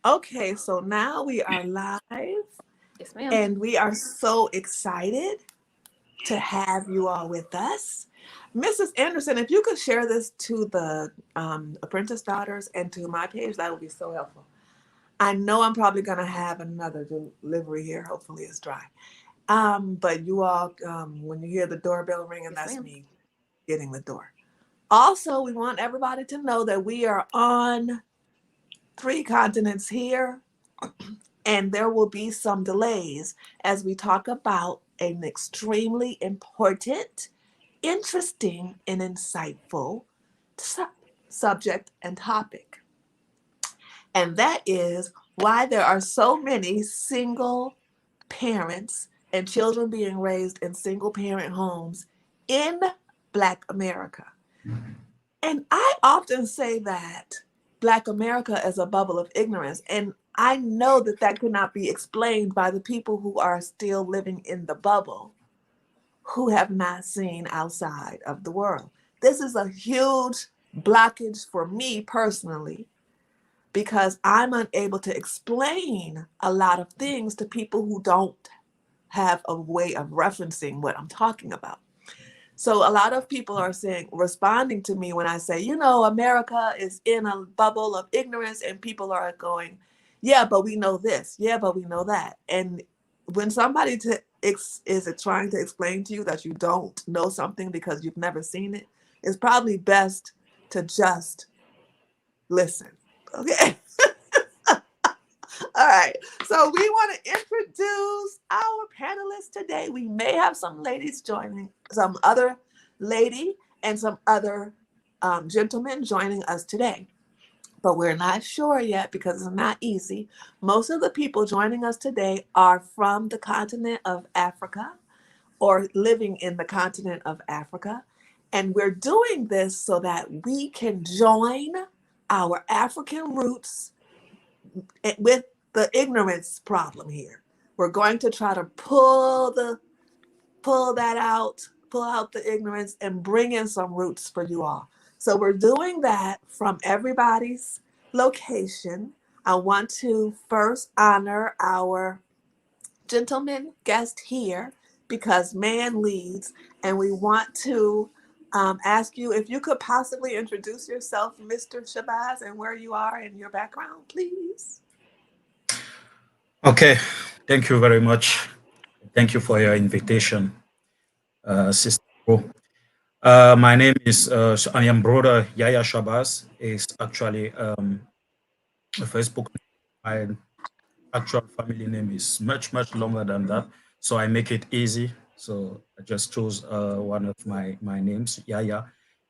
Okay, so now we are live Yes, ma'am. and we are so excited to have you all with us. Mrs. Anderson, if you could share this to the apprentice daughters and to my page, that would be so helpful. I know I'm probably going to have another delivery here. Hopefully, it's dry. But you all, when you hear the doorbell ringing, Yes, that's ma'am. me getting the door. Also, we want everybody to know that we are on three continents here, and there will be some delays as we talk about an extremely important, interesting, and insightful su- subject and topic. And that is why there are so many single parents and children being raised in single parent homes in Black America. And I often say that Black America is a bubble of ignorance. And I know that that could not be explained by the people who are still living in the bubble, who have not seen outside of the world. This is a huge blockage for me personally because I'm unable to explain a lot of things to people who don't have a way of referencing what I'm talking about. So a lot of people are saying, responding to me when I say, America is in a bubble of ignorance, and people are going, yeah, but we know this. Yeah, but we know that. And when somebody is trying to explain to you that you don't know something because you've never seen it, it's probably best to just listen. Okay. All right. So we want to introduce our panelists today. We may have some ladies joining, some other lady and some other gentlemen joining us today. But we're not sure yet because it's not easy. Most of the people joining us today are from the continent of Africa or living in the continent of Africa. And we're doing this so that we can join our African roots with the ignorance problem here. We're going to try to pull that out, pull out the ignorance and bring in some roots for you all. So we're doing that from everybody's location. I want to first honor our gentleman guest here because man leads, and we want to ask you if you could possibly introduce yourself, Mr. Shabazz, and where you are and your background, please. Okay, thank you very much. Thank you for your invitation, Sister Pro. My name is I am brother Yaya Shabazz. Is actually a Facebook name. My actual family name is much longer than that, so I make it easy. So I just chose one of my names, Yaya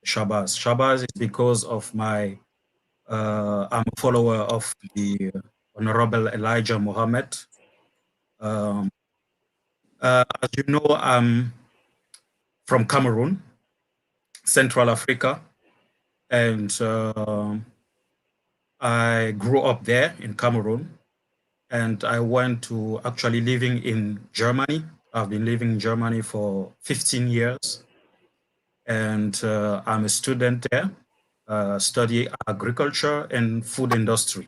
Shabazz. Shabazz is because of my I'm a follower of the Honorable Elijah Muhammad. Um, as you know, I'm from Cameroon, Central Africa, and I grew up there in Cameroon. And I went to actually living in Germany. I've been living in Germany for 15 years, and I'm a student there. Study agriculture and food industry.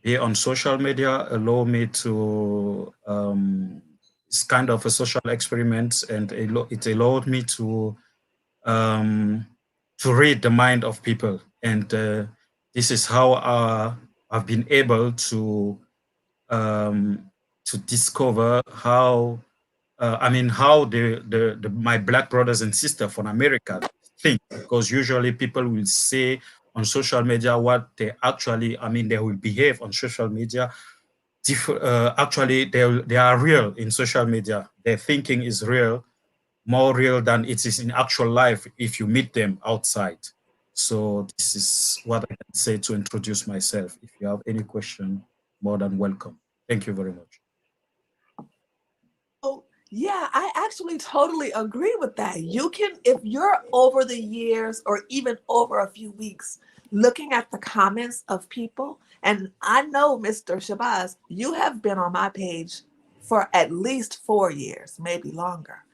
Be on social media allow me to it's kind of a social experiment, and it allowed me um, to read the mind of people, and this is how I've been able um, to discover how how my black brothers and sisters from America think, because usually people will say on social media what they actually, they will behave on social media. Actually, they are real in social media. Their thinking is real, more real than it is in actual life if you meet them outside. So this is what I can say to introduce myself. If you have any question, more than welcome. Thank you very much. So, yeah, I actually totally agree with that. You can, if you're over the years or even over a few weeks looking at the comments of people, and I know, Mr. Shabazz, you have been on my page for at least 4 years, maybe longer.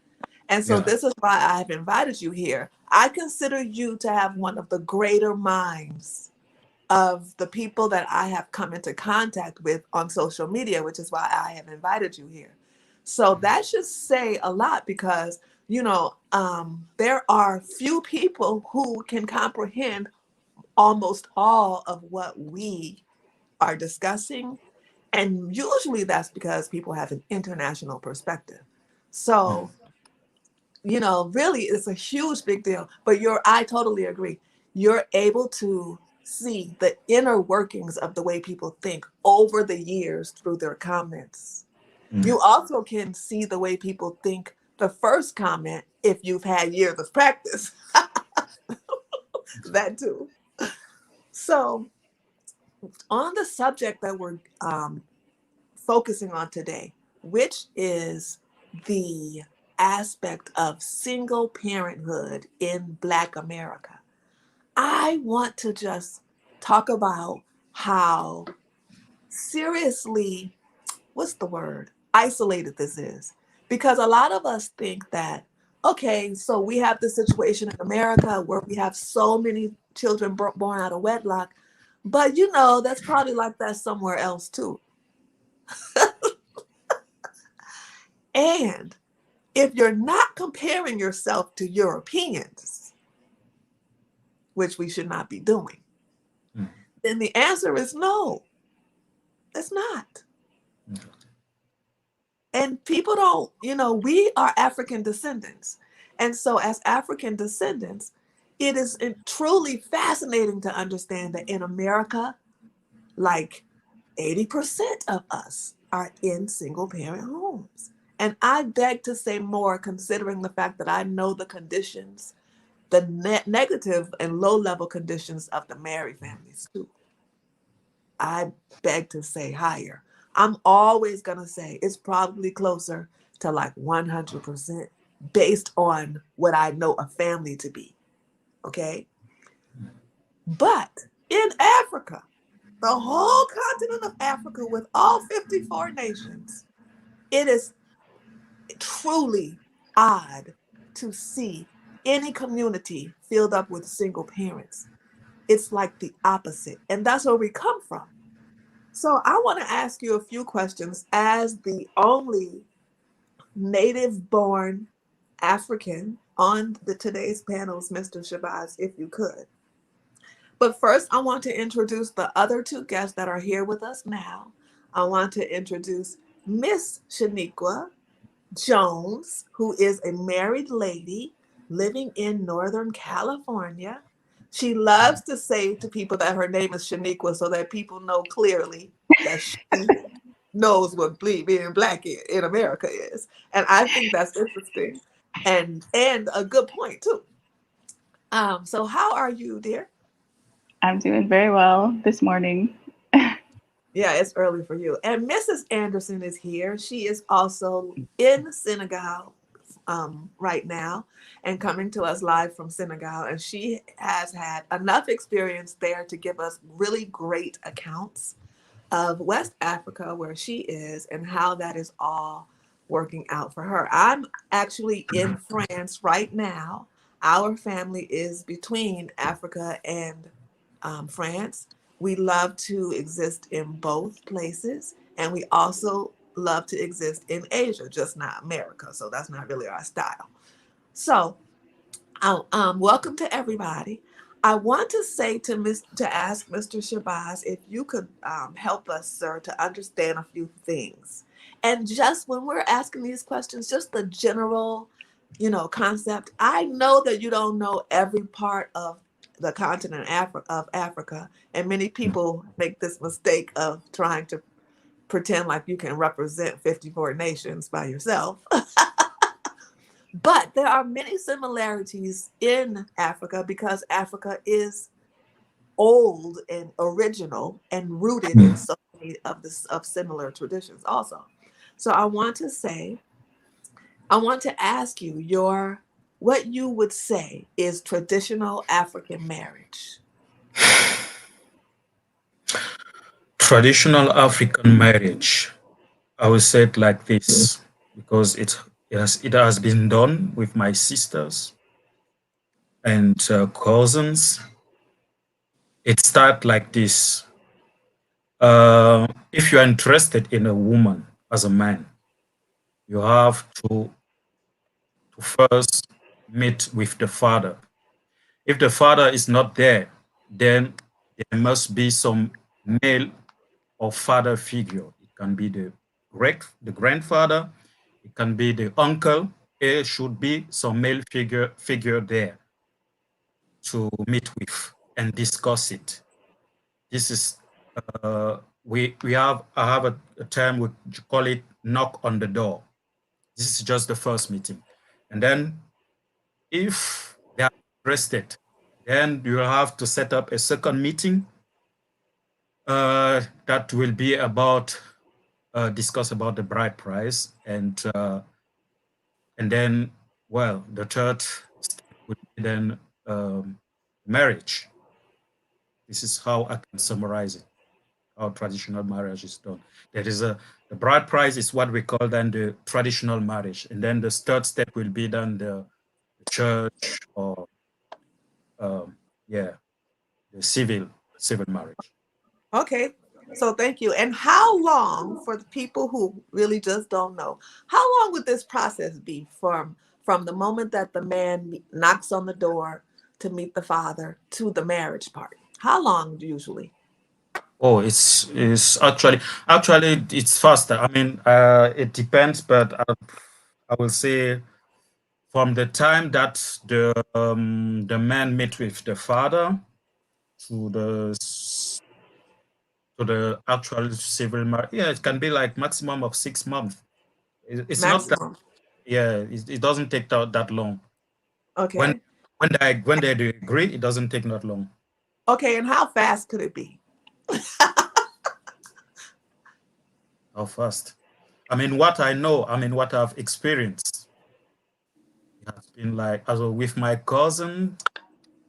And so Yeah. this is why I have invited you here. I consider you to have one of the greater minds of the people that I have come into contact with on social media, which is why I have invited you here. So that should say a lot because, there are few people who can comprehend almost all of what we are discussing. And usually that's because people have an international perspective. So, really it's a huge big deal. But I totally agree. You're able to see the inner workings of the way people think over the years through their comments. Mm. You also can see the way people think the first comment if you've had years of practice. That too. So, on the subject that we're focusing on today, which is the aspect of single parenthood in Black America, I want to just talk about how seriously, what's the word, isolated this is. Because a lot of us think that, okay, so we have this situation in America where we have so many children born out of wedlock, but that's probably like that somewhere else too. And if you're not comparing yourself to Europeans, which we should not be doing, Mm. then the answer is no, it's not. Okay. And people don't, we are African descendants. And so, as African descendants, it is truly fascinating to understand that in America, like 80% of us are in single parent homes. And I beg to say more, considering the fact that I know the conditions, the negative and low level conditions of the married families too. I beg to say higher. I'm always going to say it's probably closer to like 100% based on what I know a family to be. Okay. But in Africa, the whole continent of Africa with all 54 nations, it is truly odd to see any community filled up with single parents. It's like the opposite. And that's where we come from. So I want to ask you a few questions as the only native born African on today's panels, Mr. Shabazz, if you could. But first, I want to introduce the other two guests that are here with us now. I want to introduce Miss Shaniqua Jones, who is a married lady living in Northern California. She loves to say to people that her name is Shaniqua so that people know clearly that she knows what being Black in America is. And I think that's interesting and a good point too. So how are you, dear? I'm doing very well this morning. Yeah, it's early for you. And Mrs. Anderson is here. She is also in Senegal right now and coming to us live from Senegal. And she has had enough experience there to give us really great accounts of West Africa, where she is, and how that is all working out for her. I'm actually in France right now. Our family is between Africa and France. We love to exist in both places, and we also love to exist in Asia, just not America. So that's not really our style. So, welcome to everybody. I want to say to ask Mr. Shabazz if you could help us, sir, to understand a few things. And just when we're asking these questions, just the general, concept. I know that you don't know every part of the continent of Africa, and many people make this mistake of trying to pretend like you can represent 54 nations by yourself. But there are many similarities in Africa because Africa is old and original and rooted in so many of similar traditions also. So I want to ask you what you would say is traditional African marriage. Traditional African marriage, I would say it like this because it has been done with my sisters and cousins. It starts like this. If you are interested in a woman as a man, you have to first meet with the father. If the father is not there, then there must be some male or father figure. It can be the grandfather, it can be the uncle. There should be some male figure there to meet with and discuss it. This is I have a term we call it knock on the door. This is just the first meeting, and then if they are interested, then you will have to set up a second meeting that will be about discuss about the bride price, and then, well, the third step would be then marriage. This is how I can summarize it, how traditional marriage is done. The bride price is what we call then the traditional marriage, and then the third step will be then the church or yeah, the civil marriage. Okay. So thank you. And how long, for the people who really just don't know, how long would this process be from the moment that the man knocks on the door to meet the father to the marriage part? How long usually? Oh, it's actually it's faster. I mean, it depends, but I will say from the time that the man met with the father to the actual civil marriage, yeah, it can be like maximum of 6 months. It's not that, Maximum. yeah, it doesn't take that long. When Okay. when they do agree, it doesn't take that long. Okay. And how fast could it be? How fast? I mean, what I know, I mean, what I've experienced, it has been like, as with my cousin,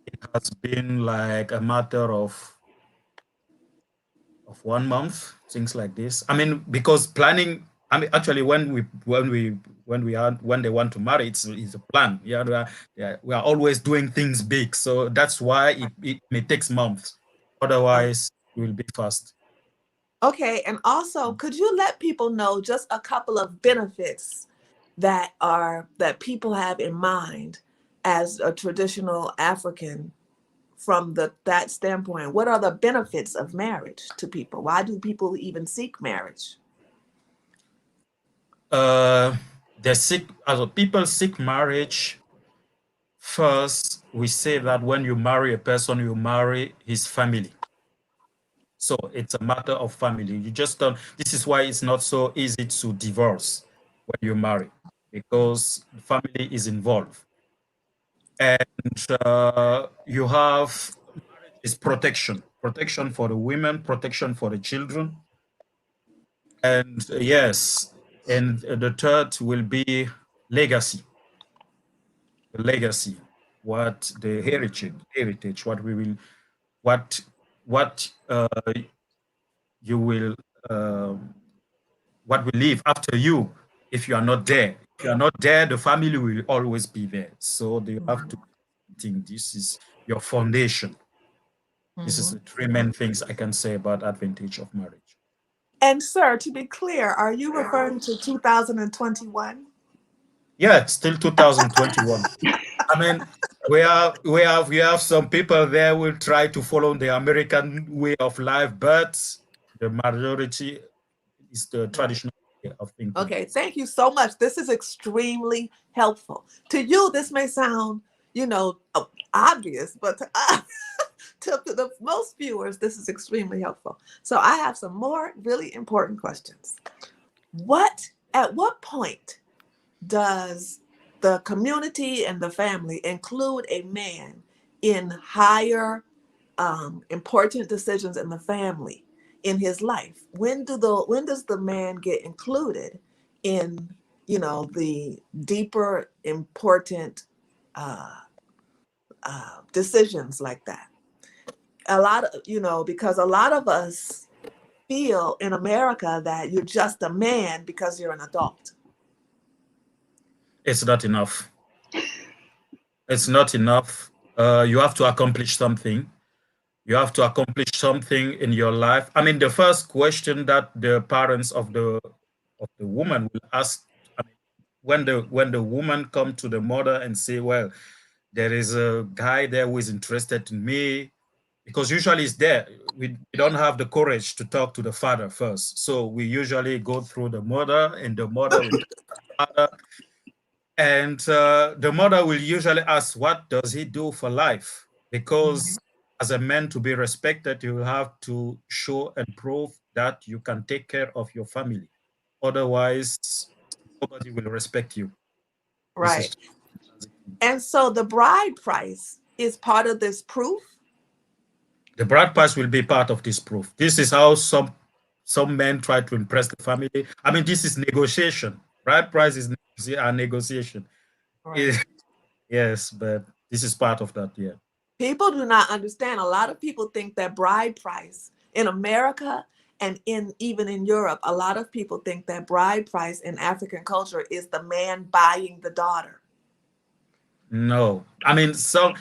it has been like a matter of 1 month, things like this. I mean, because planning. I mean, actually, when they want to marry, it's a plan. Yeah, we are always doing things big, so that's why it may takes months. Otherwise, it will be fast. Okay, and also, could you let people know just a couple of benefits that people have in mind as a traditional African from that standpoint? What are the benefits of marriage to people? Why do people even seek marriage? Uh, people seek marriage. First, we say that when you marry a person, you marry his family. So it's a matter of family. You just don't. This is why it's not so easy to divorce when you marry, because the family is involved. And you have marriage is protection for the women, protection for the children. And yes, and the third will be legacy. The legacy, what the heritage, what what you will what will live after you if you are not there. If you are not there, the family will always be there. So you have to think this is your foundation. This is Mhm. the three main things I can say about advantage of marriage. And sir, to be clear, are you referring to 2021? Yeah, it's still 2021. I mean, we have some people there will try to follow the American way of life, but the majority is the Right. traditional way of thinking. Okay, thank you so much. This is extremely helpful. To you, this may sound, obvious, but to us, to the most viewers, this is extremely helpful. So I have some more really important questions. At what point does the community and the family include a man in higher important decisions in the family in his life? When does the man get included in the deeper important uh, decisions like that? A lot of because a lot of us feel in America that you're just a man because you're an adult. It's not enough. It's not enough. You have to accomplish something. You have to accomplish something in your life. I mean, the first question that the parents of the woman will ask, I mean, when the woman come to the mother and say, well, there is a guy there who is interested in me, because usually it's there. We don't have the courage to talk to the father first. So we usually go through the mother, and the mother will talk to the father. And the mother will usually ask, what does he do for life? Because as a man to be respected, you have to show and prove that you can take care of your family. Otherwise, nobody will respect you. This is Right. And so the bride price is part of this proof. the bride price will be part of this proof. This is how some men try to impress the family. I mean, this is negotiation. Bride price is a negotiation. Right. Yes, but this is part of that. Yeah. People do not understand. A lot of people think that bride price in America and even in Europe, a lot of people think that bride price in African culture is the man buying the daughter. No, I mean, so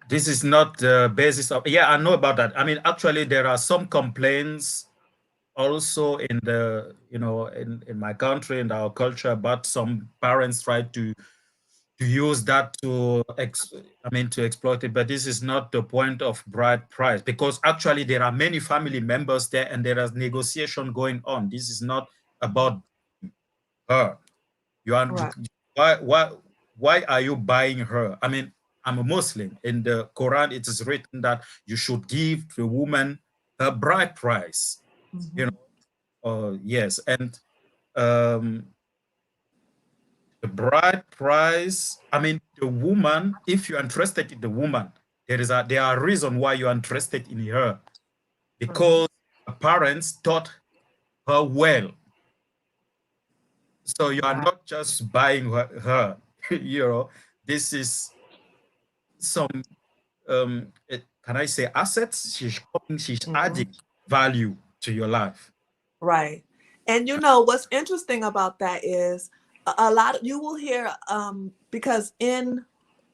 this is not the basis of. Yeah, I know about that. I mean, actually, there are some complaints also in the in my country and our culture, but some parents try to use that I mean, to exploit it. But this is not the point of bride price, because actually there are many family members there and there is negotiation going on. This is not about her. You are Right. why are you buying her? I mean, I'm a Muslim. In the Quran, it is written that you should give the woman her bride price. You know, yes, and um, the bride price. I mean, the woman. If you're interested in the woman, there are reason why you're interested in her, because her parents taught her well. So you are Right. not just buying her. You know, this is some can I say assets? She's Mhm. adding value to your life. Right. And you know what's interesting about that is a lot of, you will hear because in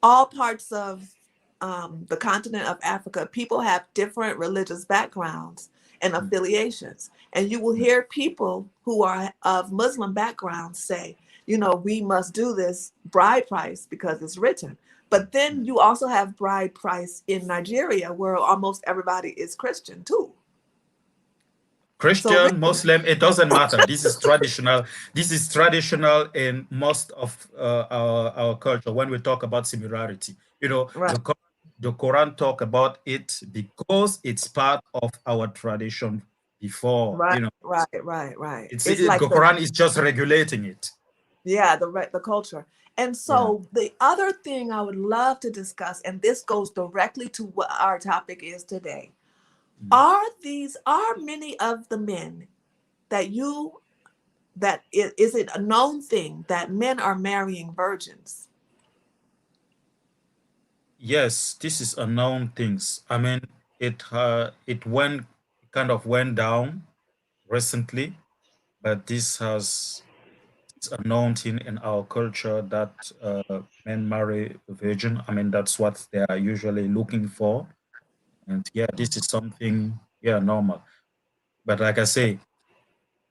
all parts of the continent of Africa, people have different religious backgrounds and affiliations. And you will hear people who are of Muslim backgrounds say, you know, we must do this bride price because it's written. But then you also have bride price in Nigeria where almost everybody is Christian too. So Christian, Muslim, it doesn't matter. This is traditional. This is traditional in most of our culture. When we talk about similarity, right. the Quran talk about it because it's part of our tradition before. Right, right. It's The like the Quran is just regulating it. yeah, the culture. And Yeah. so the other thing I would love to discuss, and this goes directly to what our topic is today, Mm. are many of the men that is it a known thing that men are marrying virgins? Yes, this is unknown things. I mean, it went kind of went down recently, but this has it's a known thing in our culture that men marry a virgin. I mean, that's what they are usually looking for. And yeah, this is something, yeah, normal. But like I say,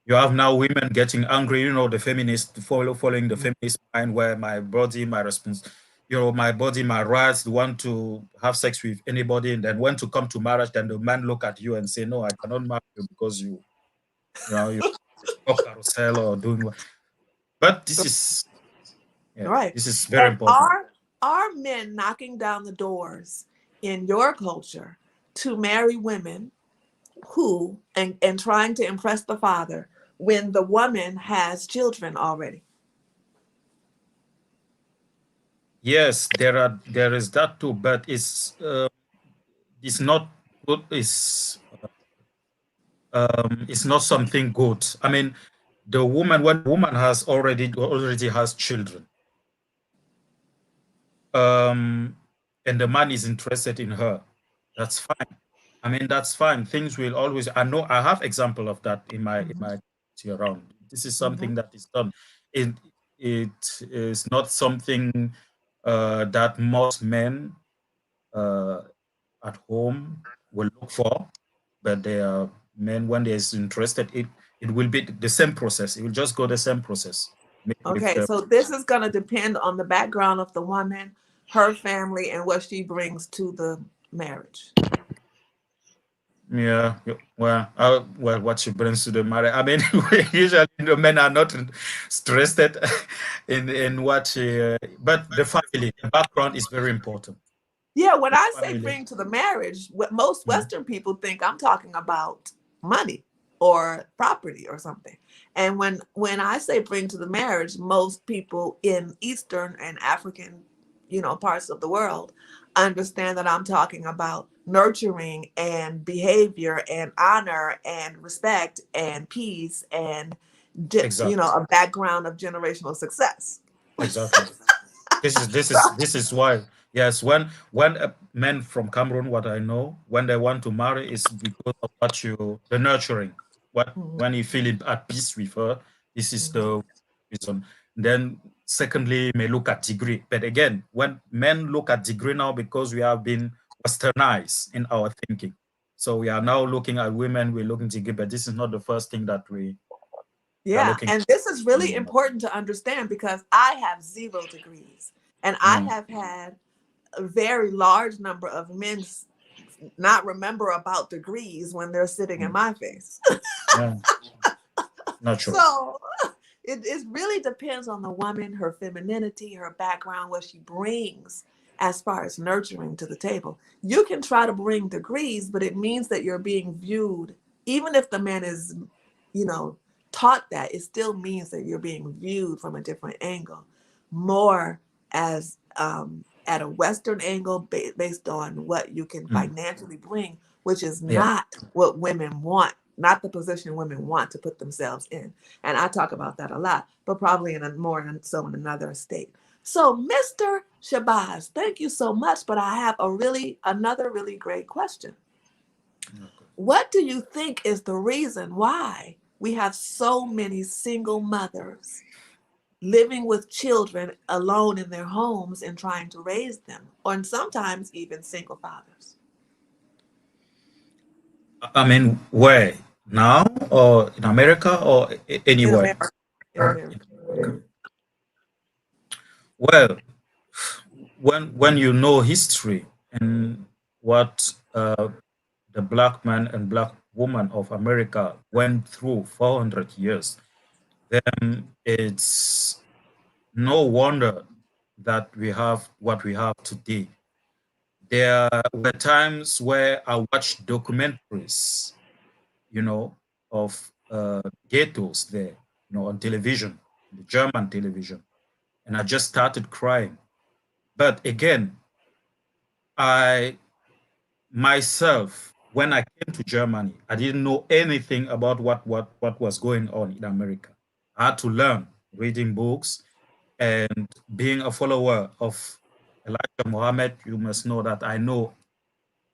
you have now women getting angry, the feminist following the feminist mind where my body, my response, my body, my rights, they want to have sex with anybody. And then when to come to marriage, then the man look at you and say, no, I cannot marry you because you stop carousel or doing what. But yeah, Right. this is very And important. are men knocking down the doors in your culture to marry women who and trying to impress the father when the woman has children already? Yes, there is that too, but it's not good. It's not something good. I mean, the woman when the woman has already has children, um, and the man is interested in her, that's fine. I mean, that's fine. Things will always. I know I have example of that in my Mhm, community around. This is mhm. something that is done. it is not something that most men at home will look for, but they are men when they're interested, it will be the same process. It will just go the same process. Maybe with Okay, so this is going to depend on the background of the woman, her family, and what she brings to the marriage. yeah, well, what she brings to the marriage. I mean, usually the men are not interested in what she, but the family, the background is very important. Yeah, when The I say family. bring to the marriage, what most Mm, Western people think I'm talking about money or property or something. And when I say bring to the marriage, most people in Eastern and African, parts of the world understand that I'm talking about nurturing and behavior and honor and respect and peace and exactly, a background of generational success. exactly. This is why, yes, when men from Cameroon, what I know, when they want to marry is because of what you the nurturing. What Mhm, when you feel at peace with her, this is mhm. the reason. Then secondly, may look at degree. But again, when men look at degree now, because we have been westernized in our thinking, so we are now looking at women, we're looking degree, but this is not the first thing that we are Yeah, looking. and this is really Mm, important to understand because I have 0 degrees and I mm, have had a very large number of men not remember about degrees when they're sitting in mm. my face. Yeah, natural. So it really depends on the woman, her femininity, her background, what she brings as far as nurturing to the table. You can try to bring degrees, but it means that you're being viewed, even if the man is, you know, taught that, it still means that you're being viewed from a different angle, more as at a Western angle based on what you can Mm, financially bring, which is yeah. not what women want, not the position women want to put themselves in. And I talk about that a lot, but probably in a more so in another state. So, Mr. Shabazz, thank you so much. But I have another really great question. Okay. What do you think is the reason why we have so many single mothers living with children alone in their homes and trying to raise them, or sometimes even single fathers? I mean, where now or in America or In anywhere? America. In America. Okay. Well, when you know history and what the black man and black woman of America went through 400 years, then it's no wonder that we have what we have today. There were times where I watched documentaries, you know, of ghettos there, on television, the German television, and I just started crying. But again, I myself, when I came to Germany, I didn't know anything about what was going on in America. I had to learn reading books and being a follower of Elijah Muhammad. You must know that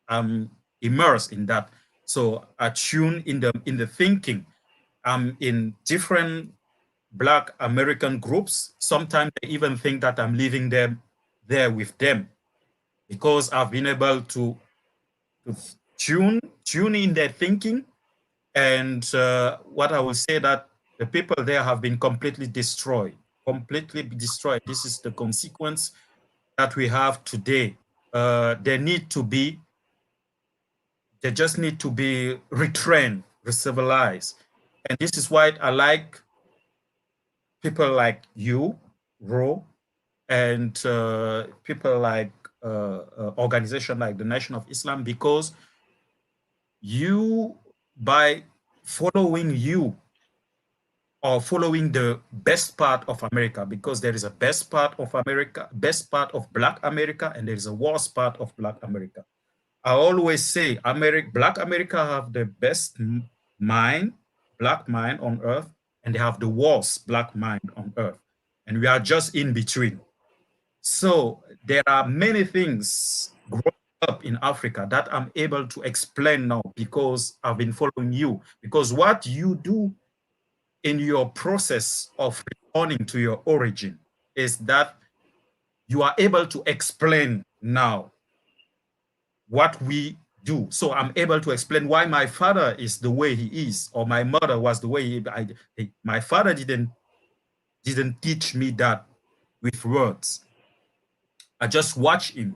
I'm immersed in that. So I tune in the thinking. I'm in different Black American groups. Sometimes they even think that I'm living there with them because I've been able to tune in their thinking. And what I will say that the people there have been completely destroyed, completely destroyed. This is the consequence that we have today. They need to be, they just need to be retrained, re-civilized. And this is why I like people like you, Ro, and people like organization like the Nation of Islam, because you, by following you or following the best part of America, because there is a best part of America, best part of Black America, and there is a worst part of Black America. I always say Black America have the best mind, Black mind on earth, and they have the worst Black mind on earth. And we are just in between. So there are many things growing up in Africa that I'm able to explain now because I've been following you. Because what you do in your process of returning to your origin is that you are able to explain now what we do. So I'm able to explain why my father is the way he is, or my mother was the way my father didn't teach me that with words. I just watch him,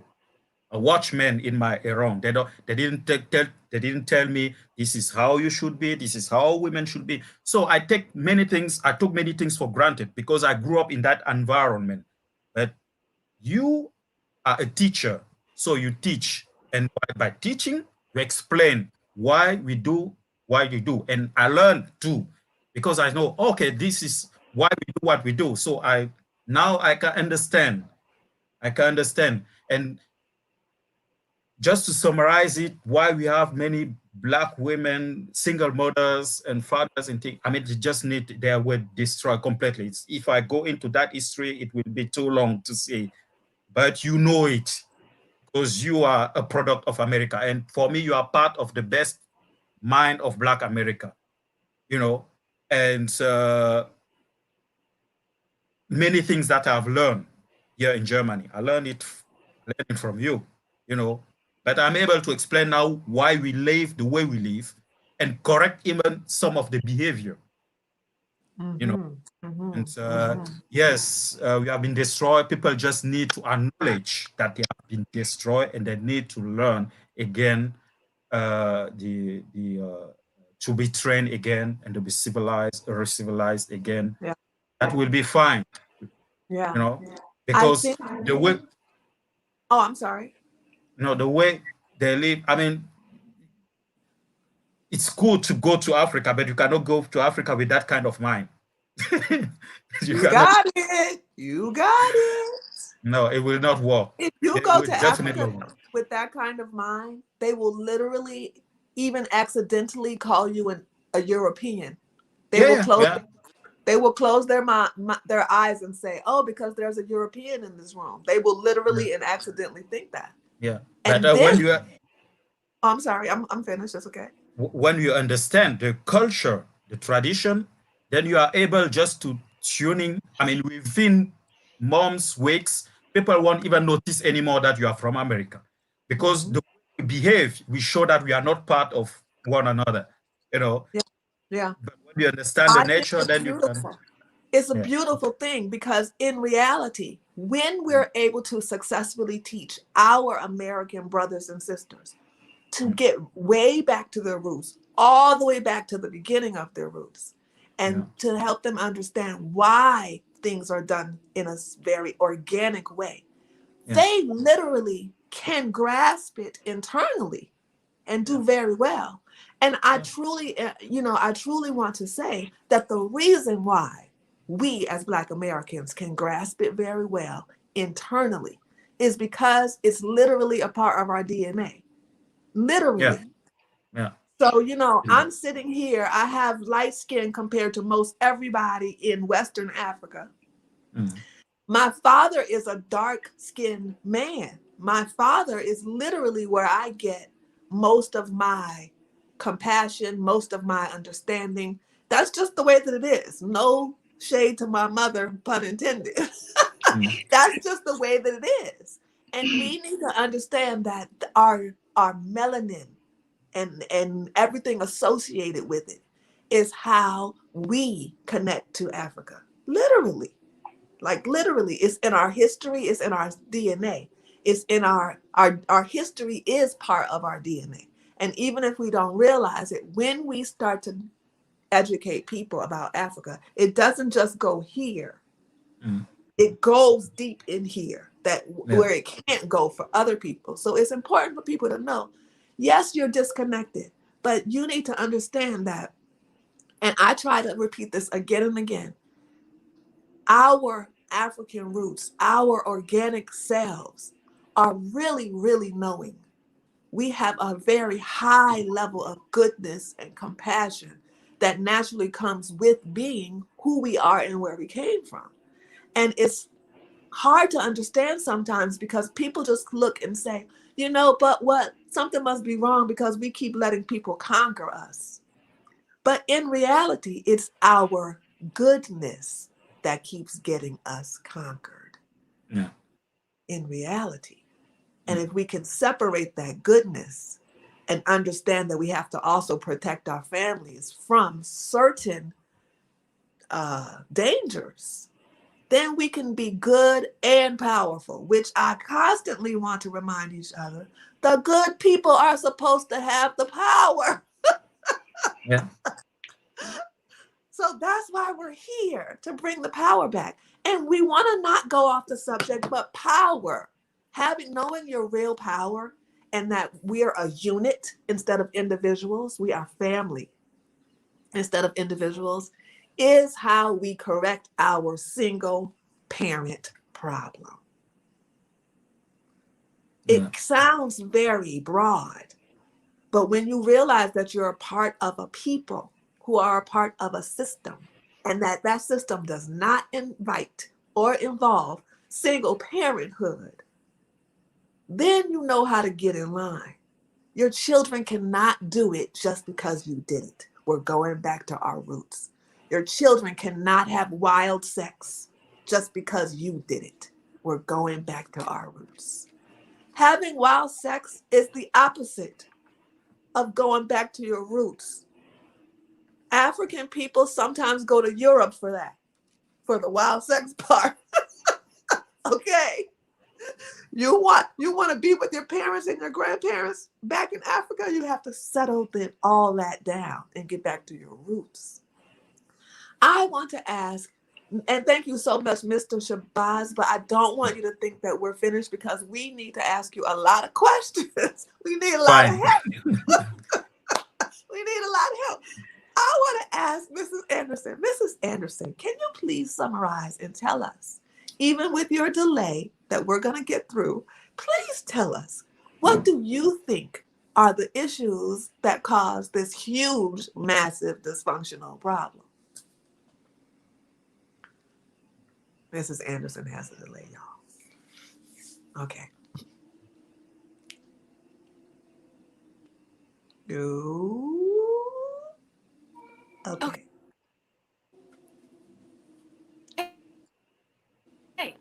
a watchman in my era. They didn't tell me this is how you should be, this is how women should be. So I took many things for granted because I grew up in that environment. But you are a teacher, so you teach, and by teaching, you explain why we do what you do. And I learned too, because I know, okay, this is why we do what we do. So now I can understand. And just to summarize it, why we have many Black women, single mothers and fathers and things, I mean, they were destroyed completely. If I go into that history, it will be too long to say, but you know it because you are a product of America. And for me, you are part of the best mind of Black America, and many things that I've learned here in Germany. I learned it from you, but I'm able to explain now why we live the way we live and correct even some of the behavior, And yes, we have been destroyed. People just need to acknowledge that they have been destroyed, and they need to learn again, to be trained again and to be civilized or civilized again. Yeah. That will be fine. Yeah. Because the way. Oh, I'm sorry. The way they live. I mean, it's cool to go to Africa, but you cannot go to Africa with that kind of mind. You got it. You got it. No, it will not work. If you go to Africa with that kind of mind, they will literally even accidentally call you a European. They will close their eyes and say, "Oh, because there's a European in this room." They will literally and accidentally think that. Yeah. And but then, I'm sorry. I'm finished. That's okay. When you understand the culture, the tradition, then you are able just to tuning. I mean, within months, weeks, people won't even notice anymore that you are from America, because the way we behave, we show that we are not part of one another. Yeah. But when you understand the nature, then you can. It's a beautiful thing, because in reality, when we're able to successfully teach our American brothers and sisters to get way back to their roots, all the way back to the beginning of their roots, and to help them understand why things are done in a very organic way, they literally can grasp it internally and do very well. And I truly want to say that the reason why we as Black Americans can grasp it very well internally is because it's literally a part of our DNA. Literally. Yeah. So, I'm sitting here, I have light skin compared to most everybody in Western Africa. My father is a dark-skinned man. My father is literally where I get most of my compassion, most of my understanding. That's just the way that it is. No shade to my mother, pun intended. That's just the way that it is. And we need to understand that our melanin and everything associated with it is how we connect to Africa. Literally. Like literally, it's in our history, it's in our DNA. It's in our history is part of our DNA. And even if we don't realize it, when we start to educate people about Africa, it doesn't just go here. It goes deep in here, where it can't go for other people. So it's important for people to know, yes, you're disconnected, but you need to understand that. And I try to repeat this again and again. Our African roots, our organic selves are really, really knowing. We have a very high level of goodness and compassion that naturally comes with being who we are and where we came from. And it's hard to understand sometimes because people just look and say, but something must be wrong because we keep letting people conquer us. But in reality, it's our goodness that keeps getting us conquered. Yeah. In reality. And if we can separate that goodness and understand that we have to also protect our families from certain dangers, then we can be good and powerful, which I constantly want to remind each other. The good people are supposed to have the power. Yeah. So that's why we're here, to bring the power back. And we want to not go off the subject, but power, knowing your real power, and that we are a unit instead of individuals. We are family instead of individuals, is how we correct our single parent problem. Yeah. It sounds very broad, but when you realize that you're a part of a people who are a part of a system, and that that system does not invite or involve single parenthood, then you know how to get in line. Your children cannot do it just because you did it. We're going back to our roots. Your children cannot have wild sex just because you did it. We're going back to our roots. Having wild sex is the opposite of going back to your roots. African people sometimes go to Europe for that, for the wild sex part. Okay. You want to be with your parents and your grandparents back in Africa, you have to settle all that down and get back to your roots. I want to ask, and thank you so much, Mr. Shabazz, but I don't want you to think that we're finished, because we need to ask you a lot of questions. We need a lot of help. We need a lot of help. I want to ask Mrs. Anderson. Mrs. Anderson, can you please summarize and tell us, even with your delay that we're going to get through, please tell us, what do you think are the issues that cause this huge, massive, dysfunctional problem? Mrs. Anderson has a delay, y'all. Okay. Okay. Hey,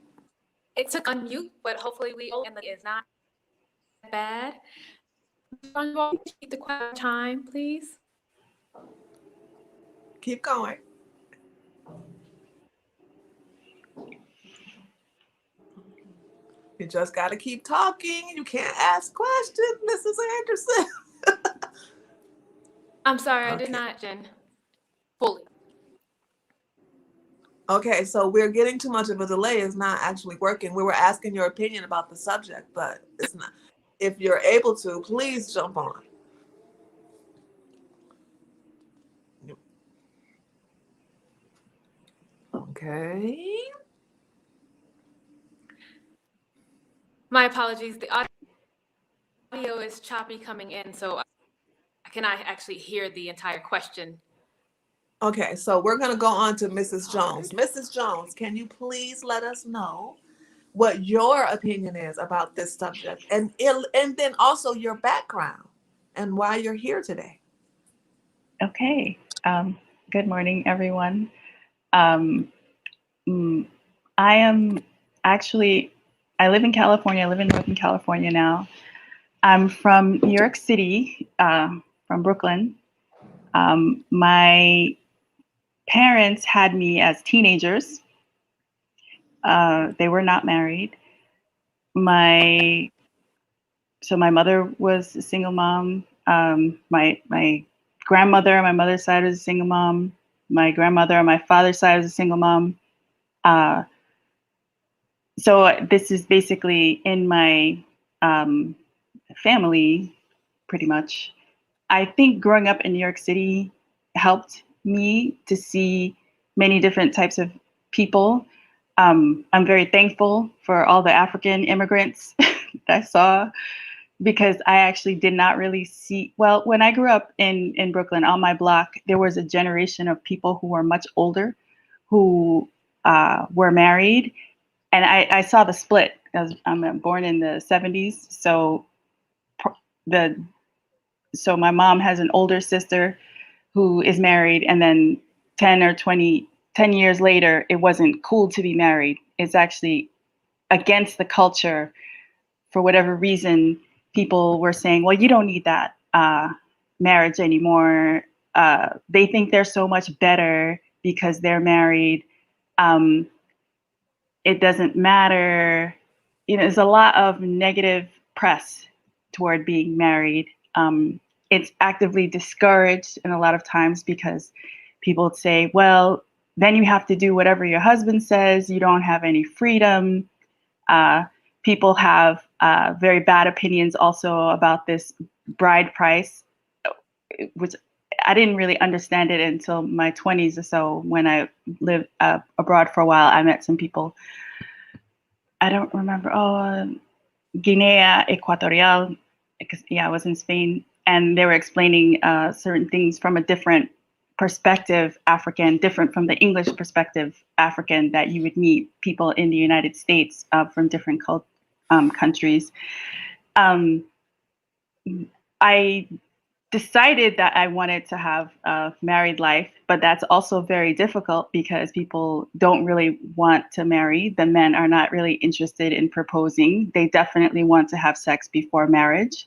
it took on mute, but hopefully is not bad. Keep the quiet time, please. Keep going. You just got to keep talking. You can't ask questions, Mrs. Anderson. I'm sorry, I Okay. did not, Jen. Fully. Okay, so we're getting too much of a delay. It's not actually working. We were asking your opinion about the subject, but it's not. If you're able to, please jump on. Okay. My apologies. The audio is choppy coming in, so can I actually hear the entire question? Okay, so we're going to go on to Mrs. Jones. Mrs. Jones, can you please let us know what your opinion is about this subject, and then also your background and why you're here today? Okay. Good morning, everyone. I am actually, I live in California. I live in Northern California now. I'm from New York City, from Brooklyn. My parents had me as teenagers. They were not married. So my mother was a single mom. My grandmother on my mother's side was a single mom. My grandmother on my father's side was a single mom. So this is basically in my family, pretty much. I think growing up in New York City helped me to see many different types of people. I'm very thankful for all the African immigrants that I saw, because I actually did not really see, well, when I grew up in Brooklyn, on my block, there was a generation of people who were much older, who were married. And I saw the split, as I'm born in the 70s. So my mom has an older sister who is married, and then 10 or 10 years later, it wasn't cool to be married. It's actually against the culture. For whatever reason, people were saying, well, you don't need that marriage anymore. They think they're so much better because they're married. It doesn't matter. There's a lot of negative press toward being married. It's actively discouraged in a lot of times because people would say, well, then you have to do whatever your husband says. You don't have any freedom. People have very bad opinions also about this bride price, which I didn't really understand it until my 20s or so. When I lived abroad for a while, I met some people. I don't remember. Guinea Equatorial, because I was in Spain, and they were explaining certain things from a different perspective, African, different from the English perspective, African, that you would meet people in the United States from different countries. I decided that I wanted to have a married life, but that's also very difficult because people don't really want to marry. The men are not really interested in proposing. They definitely want to have sex before marriage.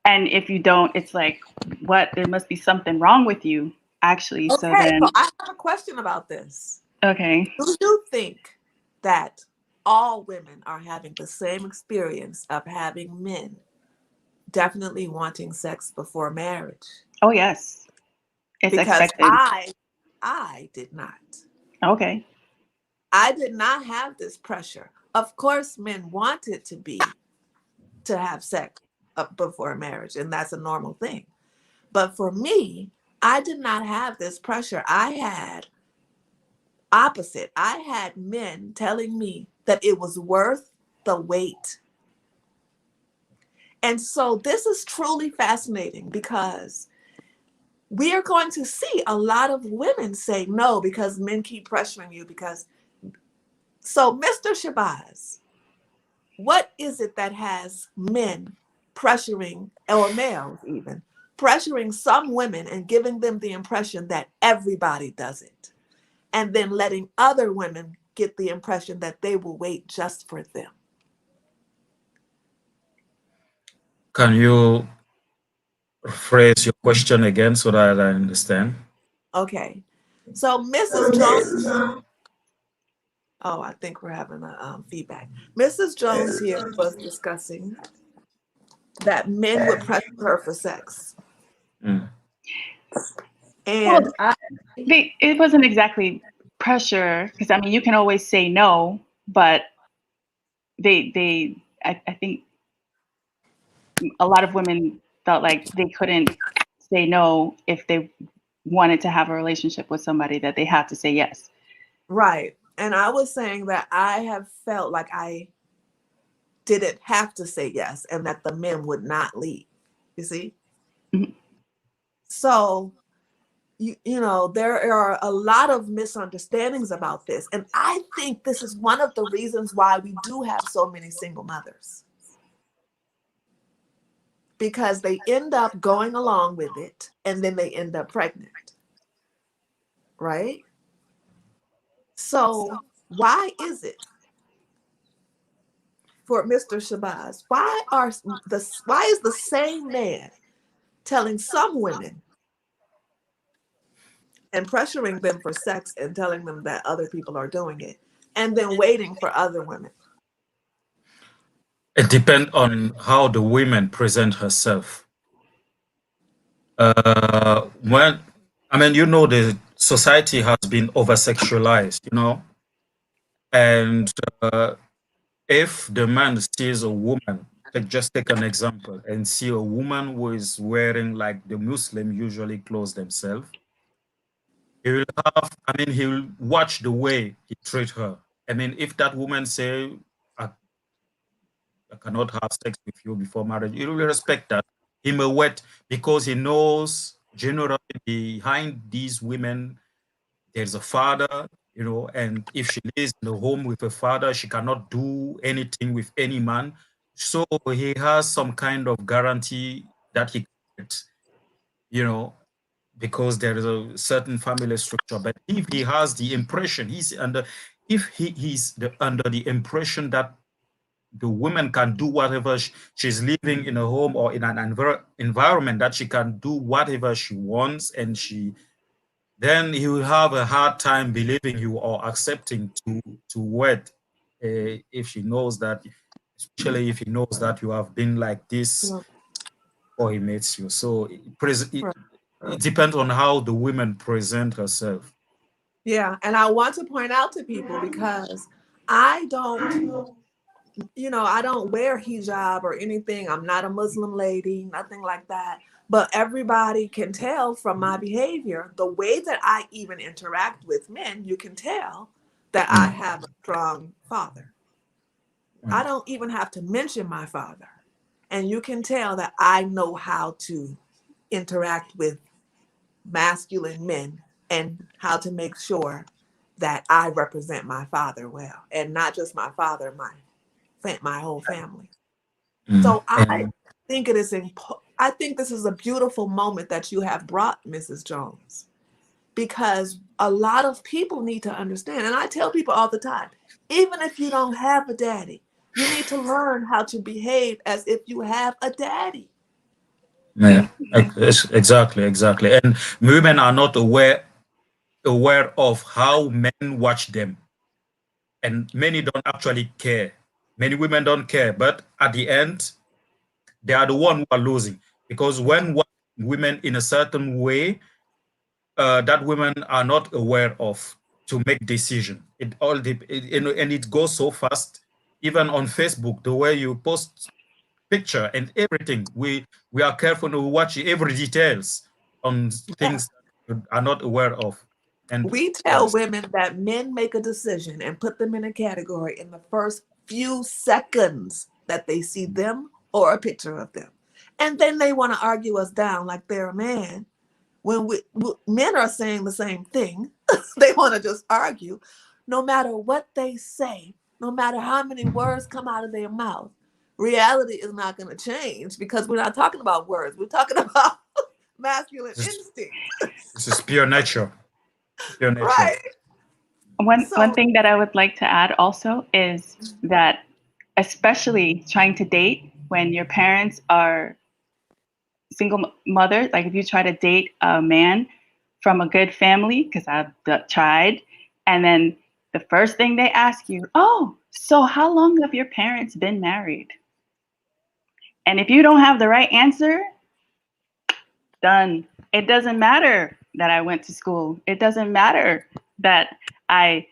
And if you don't, it's like, what? There must be something wrong with you, actually. Okay, so then, I have a question about this. Okay. Do you think that all women are having the same experience of having men definitely wanting sex before marriage? Oh, yes. It's because expected. I did not. Okay. I did not have this pressure. Of course, men wanted to have sex before marriage, and that's a normal thing. But for me, I did not have this pressure. I had opposite. I had men telling me that it was worth the wait. And so this is truly fascinating because we are going to see a lot of women say no because men keep pressuring you. So Mr. Shabazz, what is it that has men pressuring, or males even, pressuring some women and giving them the impression that everybody does it, and then letting other women get the impression that they will wait just for them? Can you phrase your question again so that I understand? Okay. So Mrs. Jones, oh, I think we're having a feedback. Mrs. Jones here was discussing that men would pressure her for sex. Mm. And it wasn't exactly pressure, because I mean, you can always say no, but I think a lot of women felt like they couldn't say no if they wanted to have a relationship with somebody, that they had to say yes. Right. And I was saying that I have felt like I didn't have to say yes and that the men would not leave. You see? Mm-hmm. So, you know, there are a lot of misunderstandings about this. And I think this is one of the reasons why we do have so many single mothers. Because they end up going along with it and then they end up pregnant. Right? So why is it, for Mr. Shabazz, why is the same man telling some women and pressuring them for sex and telling them that other people are doing it, and then waiting for other women? It depends on how the women present herself. The society has been over-sexualized, and if the man sees a woman, just take an example, and see a woman who is wearing like the Muslim usually clothes themselves, he'll watch the way he treat her. I mean, if that woman say, I cannot have sex with you before marriage, he will respect that. He may wait because he knows generally behind these women, there's a father, and if she lives in the home with a father, she cannot do anything with any man. So he has some kind of guarantee that he gets. you know, because there is a certain family structure. But if he has the impression, if he's under the impression that the woman can do whatever she's living in a home or in an environment that she can do whatever she wants, and then he will have a hard time believing you or accepting to wed, if she knows that, especially if he knows that you have been like this Yeah. or he meets you. So it depends on how the woman present herself. Yeah, and I want to point out to people, because I don't, I don't wear hijab or anything. I'm not a Muslim lady, nothing like that. But everybody can tell from my behavior, the way that I even interact with men, you can tell that I have a strong father. I don't even have to mention my father. And you can tell that I know how to interact with masculine men and how to make sure that I represent my father well, and not just my father, my whole family. So I And think it is I think this is a beautiful moment that you have brought, Mrs. Jones, because a lot of people need to understand, and I tell people all the time, even if you don't have a daddy, you need to learn how to behave as if you have a daddy. yeah, exactly. And women are not aware of how men watch them, and many don't actually care. Many women don't care, but at the end, they are the one who are losing, because when women in a certain way that women are not aware of to make decision. It all and it goes so fast. Even on Facebook, the way you post picture and everything, we are careful to watch every details on Yeah. things that you are not aware of. And We tell yes, women that men make a decision and put them in a category in the first few seconds that they see them or a picture of them. And then they want to argue us down like they're a man. When men are saying the same thing, they want to just argue. No matter what they say, no matter how many words come out of their mouth, reality is not going to change, because we're not talking about words. We're talking about masculine this is, instinct. this is pure nature, pure nature. Right. One So, thing that I would like to add also is that, especially trying to date when your parents are single mothers, like if you try to date a man from a good family, because I've tried, and then the first thing they ask you, oh, so how long have your parents been married? And if you don't have the right answer, done. It doesn't matter that I went to school. It doesn't matter that I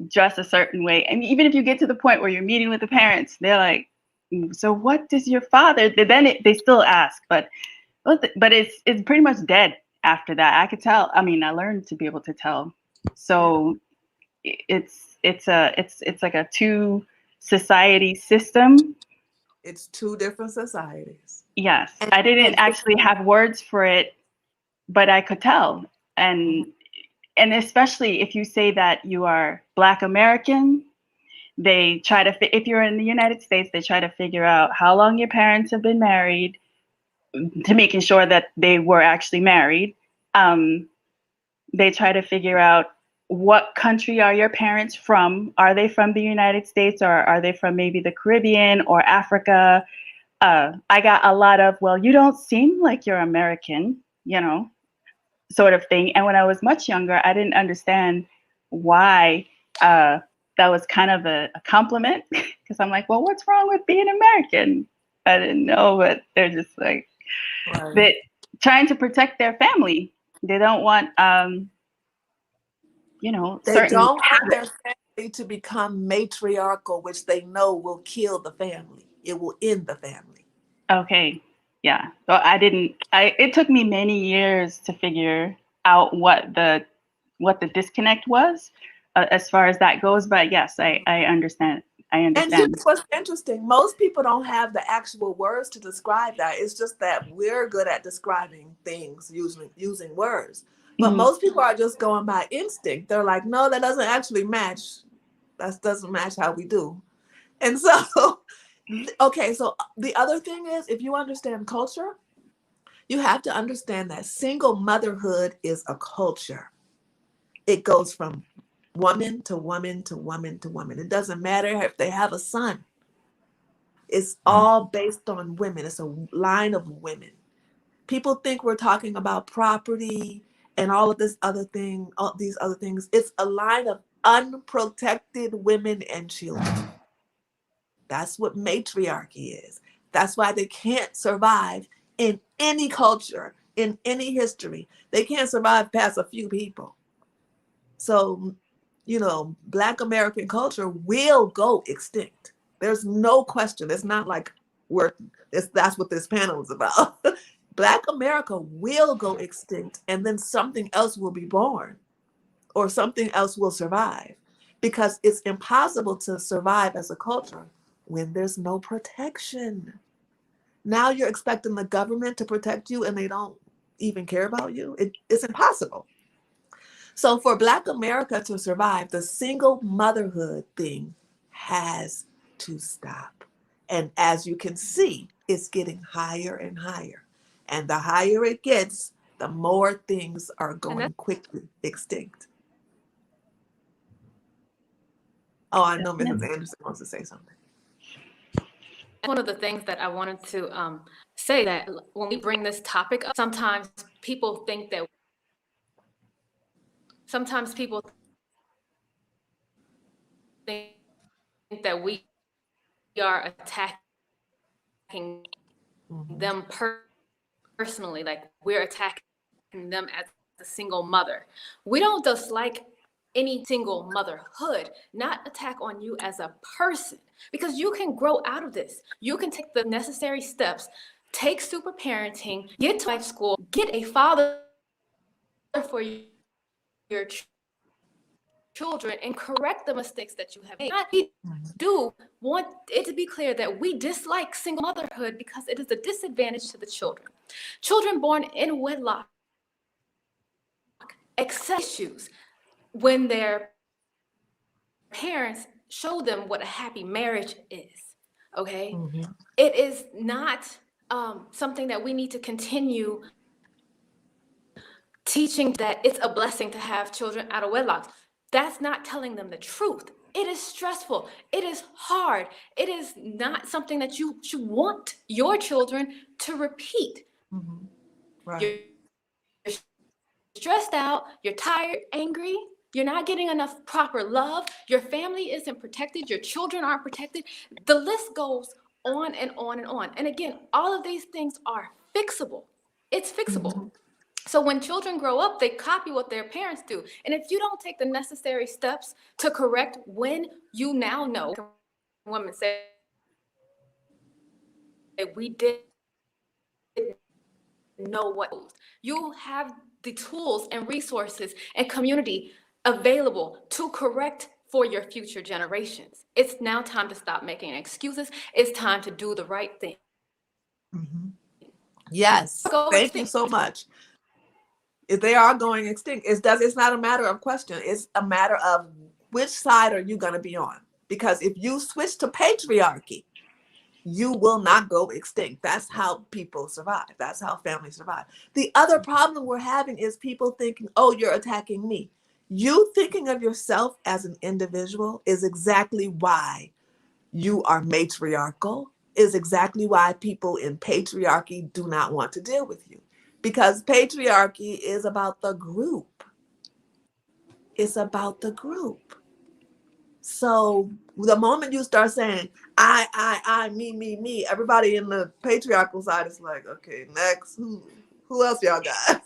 dress a certain way. And even if you get to the point where you're meeting with the parents, they're like, so what does your father, they still ask, but it's pretty much dead after that. I could tell. I mean, I learned to be able to tell. So it's like a two society system. it's two different societies. Yes, And, I didn't and actually have words for it, but I could tell. And especially if you say that you are Black American, they try to, if you're in the United States, they try to figure out how long your parents have been married, to making sure that they were actually married. They try to figure out, what country are your parents from? Are they from the United States, or are they from maybe the Caribbean or Africa? I got a lot of, well, you don't seem like you're American, sort of thing. And when I was much younger, I didn't understand why that was kind of a compliment, because I'm like, well, what's wrong with being American? I didn't know, but they're just like, right. that trying to protect their family. They don't want, They certain don't want their habits. family to become matriarchal, which they know will kill the family. It will end the family. Okay, yeah. So it took me many years to figure out what the disconnect was, as far as that goes. But yes, I understand. I And understand. what's interesting, most people don't have the actual words to describe that. It's just that we're good at describing things using words. But Mhm. most people are just going by instinct. They're like, no, that doesn't actually match. That doesn't match how we do. And so, okay, so the other thing is, if you understand culture, You have to understand that single motherhood is a culture. It goes from woman to woman to woman to woman. It doesn't matter if they have a son. It's all based on women. It's a line of women. People think we're talking about property and all of this other thing, all these other things. It's a line of unprotected women and children. That's what matriarchy is. That's why they can't survive in any culture, in any history. They can't survive past a few people. So, Black American culture will go extinct. There's no question. It's not like that's what this panel is about. Black America will go extinct, and then something else will be born, or something else will survive, because it's impossible to survive as a culture when there's no protection. Now you're expecting the government to protect you, and they don't even care about you. It's impossible. So for Black America to survive, the single motherhood thing has to stop. And as you can see, it's getting higher and higher. And the higher it gets, the more things are going quickly extinct. Oh, I know Mrs. Anderson wants to say something. One of the things that I wanted to say, that when we bring this topic up, sometimes people think that we are attacking them personally, like we're attacking them as a single mother. We don't dislike any single motherhood, not attack on you as a person, because you can grow out of this. You can take the necessary steps, take super parenting, get to life school, get a father for your children, and correct the mistakes that you have made. We do want it to be clear that we dislike single motherhood because it is a disadvantage to the children. Children born in wedlock accept issues when their parents show them what a happy marriage is. Okay? Mm-hmm. It is not something that we need to continue teaching, that it's a blessing to have children out of wedlock. That's not telling them the truth. It is stressful. It is hard. It is not something that you should want your children to repeat. Mm-hmm. Right. You're stressed out. You're tired, angry. You're not getting enough proper love. Your family isn't protected. Your children aren't protected. The list goes on and on and on. And again, all of these things are fixable. It's fixable. Mm-hmm. So when children grow up, they copy what their parents do. And if you don't take the necessary steps to correct when you now know, women say that we didn't know what, you have the tools and resources and community available to correct for your future generations. It's now time to stop making excuses. It's time to do the right thing. Mm-hmm. Yes, thank you so much. If they are going extinct, it's not a matter of question. It's a matter of which side are you going to be on? Because if you switch to patriarchy, you will not go extinct. That's how people survive. That's how families survive. The other problem we're having is people thinking, oh, you're attacking me. You thinking of yourself as an individual is exactly why you are matriarchal, is exactly why people in patriarchy do not want to deal with you. Because patriarchy is about the group. It's about the group. So the moment you start saying, I, me, everybody in the patriarchal side is like, okay, next, who else y'all got?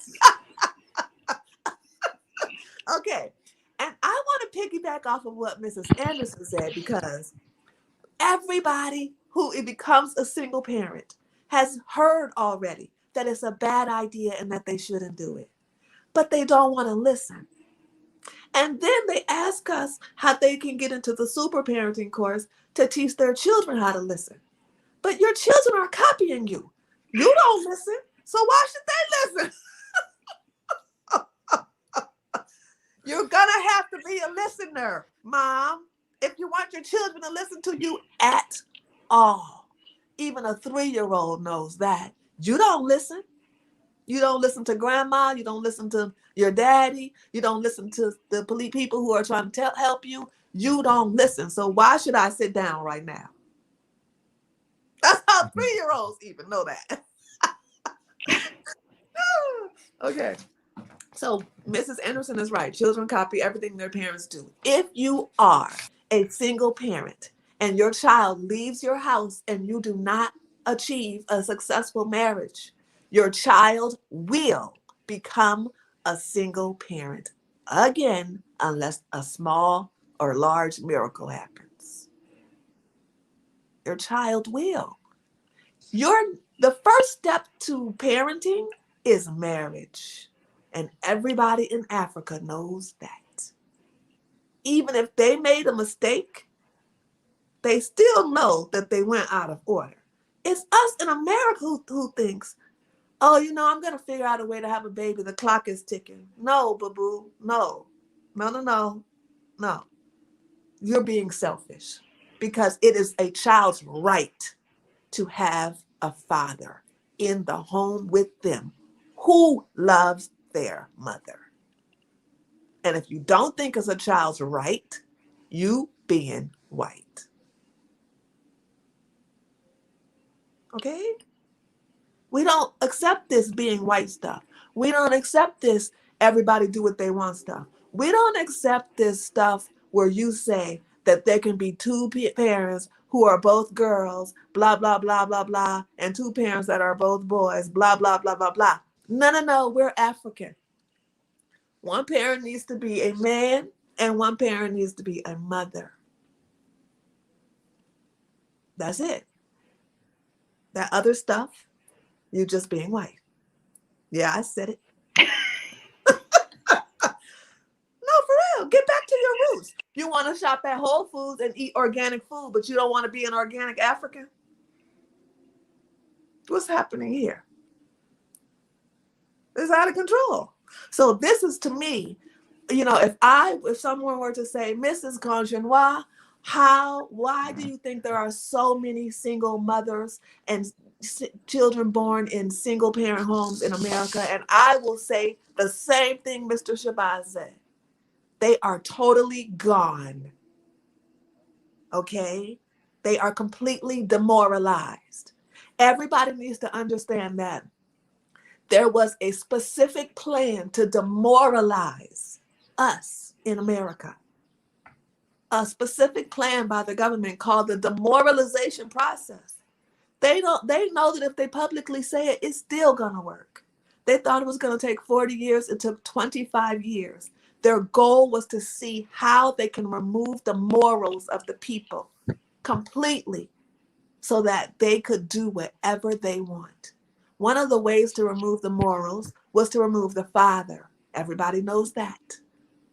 Okay. And I want to piggyback off of what Mrs. Anderson said, because everybody who becomes a single parent has heard already that it's a bad idea and that they shouldn't do it. But they don't want to listen. And then they ask us how they can get into the super parenting course to teach their children how to listen. But your children are copying you. You don't listen, so why should they listen? You're gonna have to be a listener, Mom, if you want your children to listen to you at all. Even a 3-year-old knows that. You don't listen. You don't listen to grandma. You don't listen to your daddy. You don't listen to the people who are trying to help you. You don't listen. So why should I sit down right now? That's how 3-year-olds even know that. Okay. So Mrs. Anderson is right. Children copy everything their parents do. If you are a single parent and your child leaves your house and you do not achieve a successful marriage, your child will become a single parent again, unless a small or large miracle happens. Your child will. The first step to parenting is marriage. And everybody in Africa knows that. Even if they made a mistake, they still know that they went out of order. It's us in America who thinks, oh, I'm going to figure out a way to have a baby. The clock is ticking. No, boo-boo. No. No. You're being selfish because it is a child's right to have a father in the home with them who loves their mother. And if you don't think it's a child's right, you being white. Okay? We don't accept this being white stuff. We don't accept this everybody do what they want stuff. We don't accept this stuff where you say that there can be two parents who are both girls, blah, blah, blah, blah, blah, and two parents that are both boys, blah, blah, blah, blah, blah. No, we're African. One parent needs to be a man and one parent needs to be a mother. That's it. That other stuff, you just being white. Yeah, I said it. No, for real. Get back to your roots. You want to shop at Whole Foods and eat organic food, but you don't want to be an organic African? What's happening here? It's out of control. So this is, to me, if someone were to say, Mrs. Conjonois, why do you think there are so many single mothers and children born in single parent homes in America? And I will say the same thing Mr. Shabazz said. They are totally gone. Okay? They are completely demoralized. Everybody needs to understand that there was a specific plan to demoralize us in America. A specific plan by the government called the demoralization process. They know that if they publicly say it, it's still gonna work. They thought it was gonna take 40 years. It took 25 years. Their goal was to see how they can remove the morals of the people completely so that they could do whatever they want. One of the ways to remove the morals was to remove the father. Everybody knows that.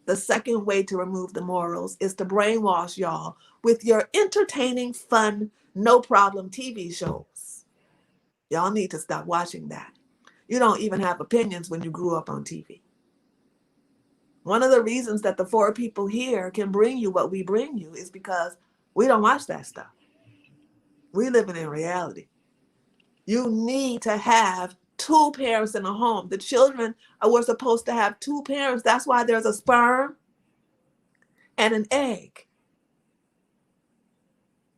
The second way to remove the morals is to brainwash y'all with your entertaining, fun, no problem TV shows. Y'all need to stop watching that. You don't even have opinions when you grew up on TV. One of the reasons that the 4 people here can bring you what we bring you is because we don't watch that stuff. We living in reality. You need to have 2 parents in a home. The children were supposed to have 2 parents. That's why there's a sperm and an egg.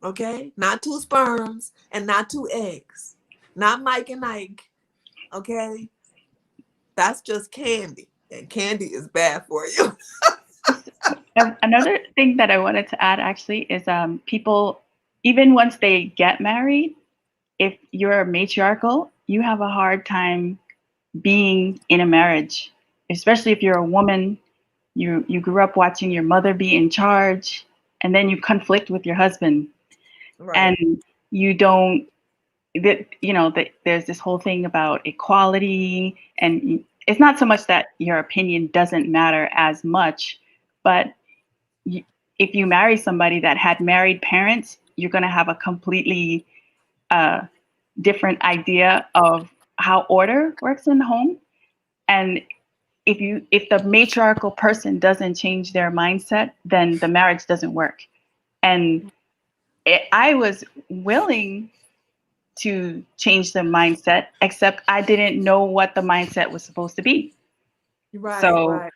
Okay? Not 2 sperms and not 2 eggs. Not Mike and Ike. Okay? That's just candy. And candy is bad for you. Another thing that I wanted to add actually is people, even once they get married, if you're matriarchal, you have a hard time being in a marriage, especially if you're a woman. You grew up watching your mother be in charge, and then you conflict with your husband, right. And you don't. There's this whole thing about equality, and it's not so much that your opinion doesn't matter as much, but if you marry somebody that had married parents, you're going to have a completely different idea of how order works in the home. And if the matriarchal person doesn't change their mindset, then the marriage doesn't work. And I was willing to change the mindset, except I didn't know what the mindset was supposed to be. Right, So, right.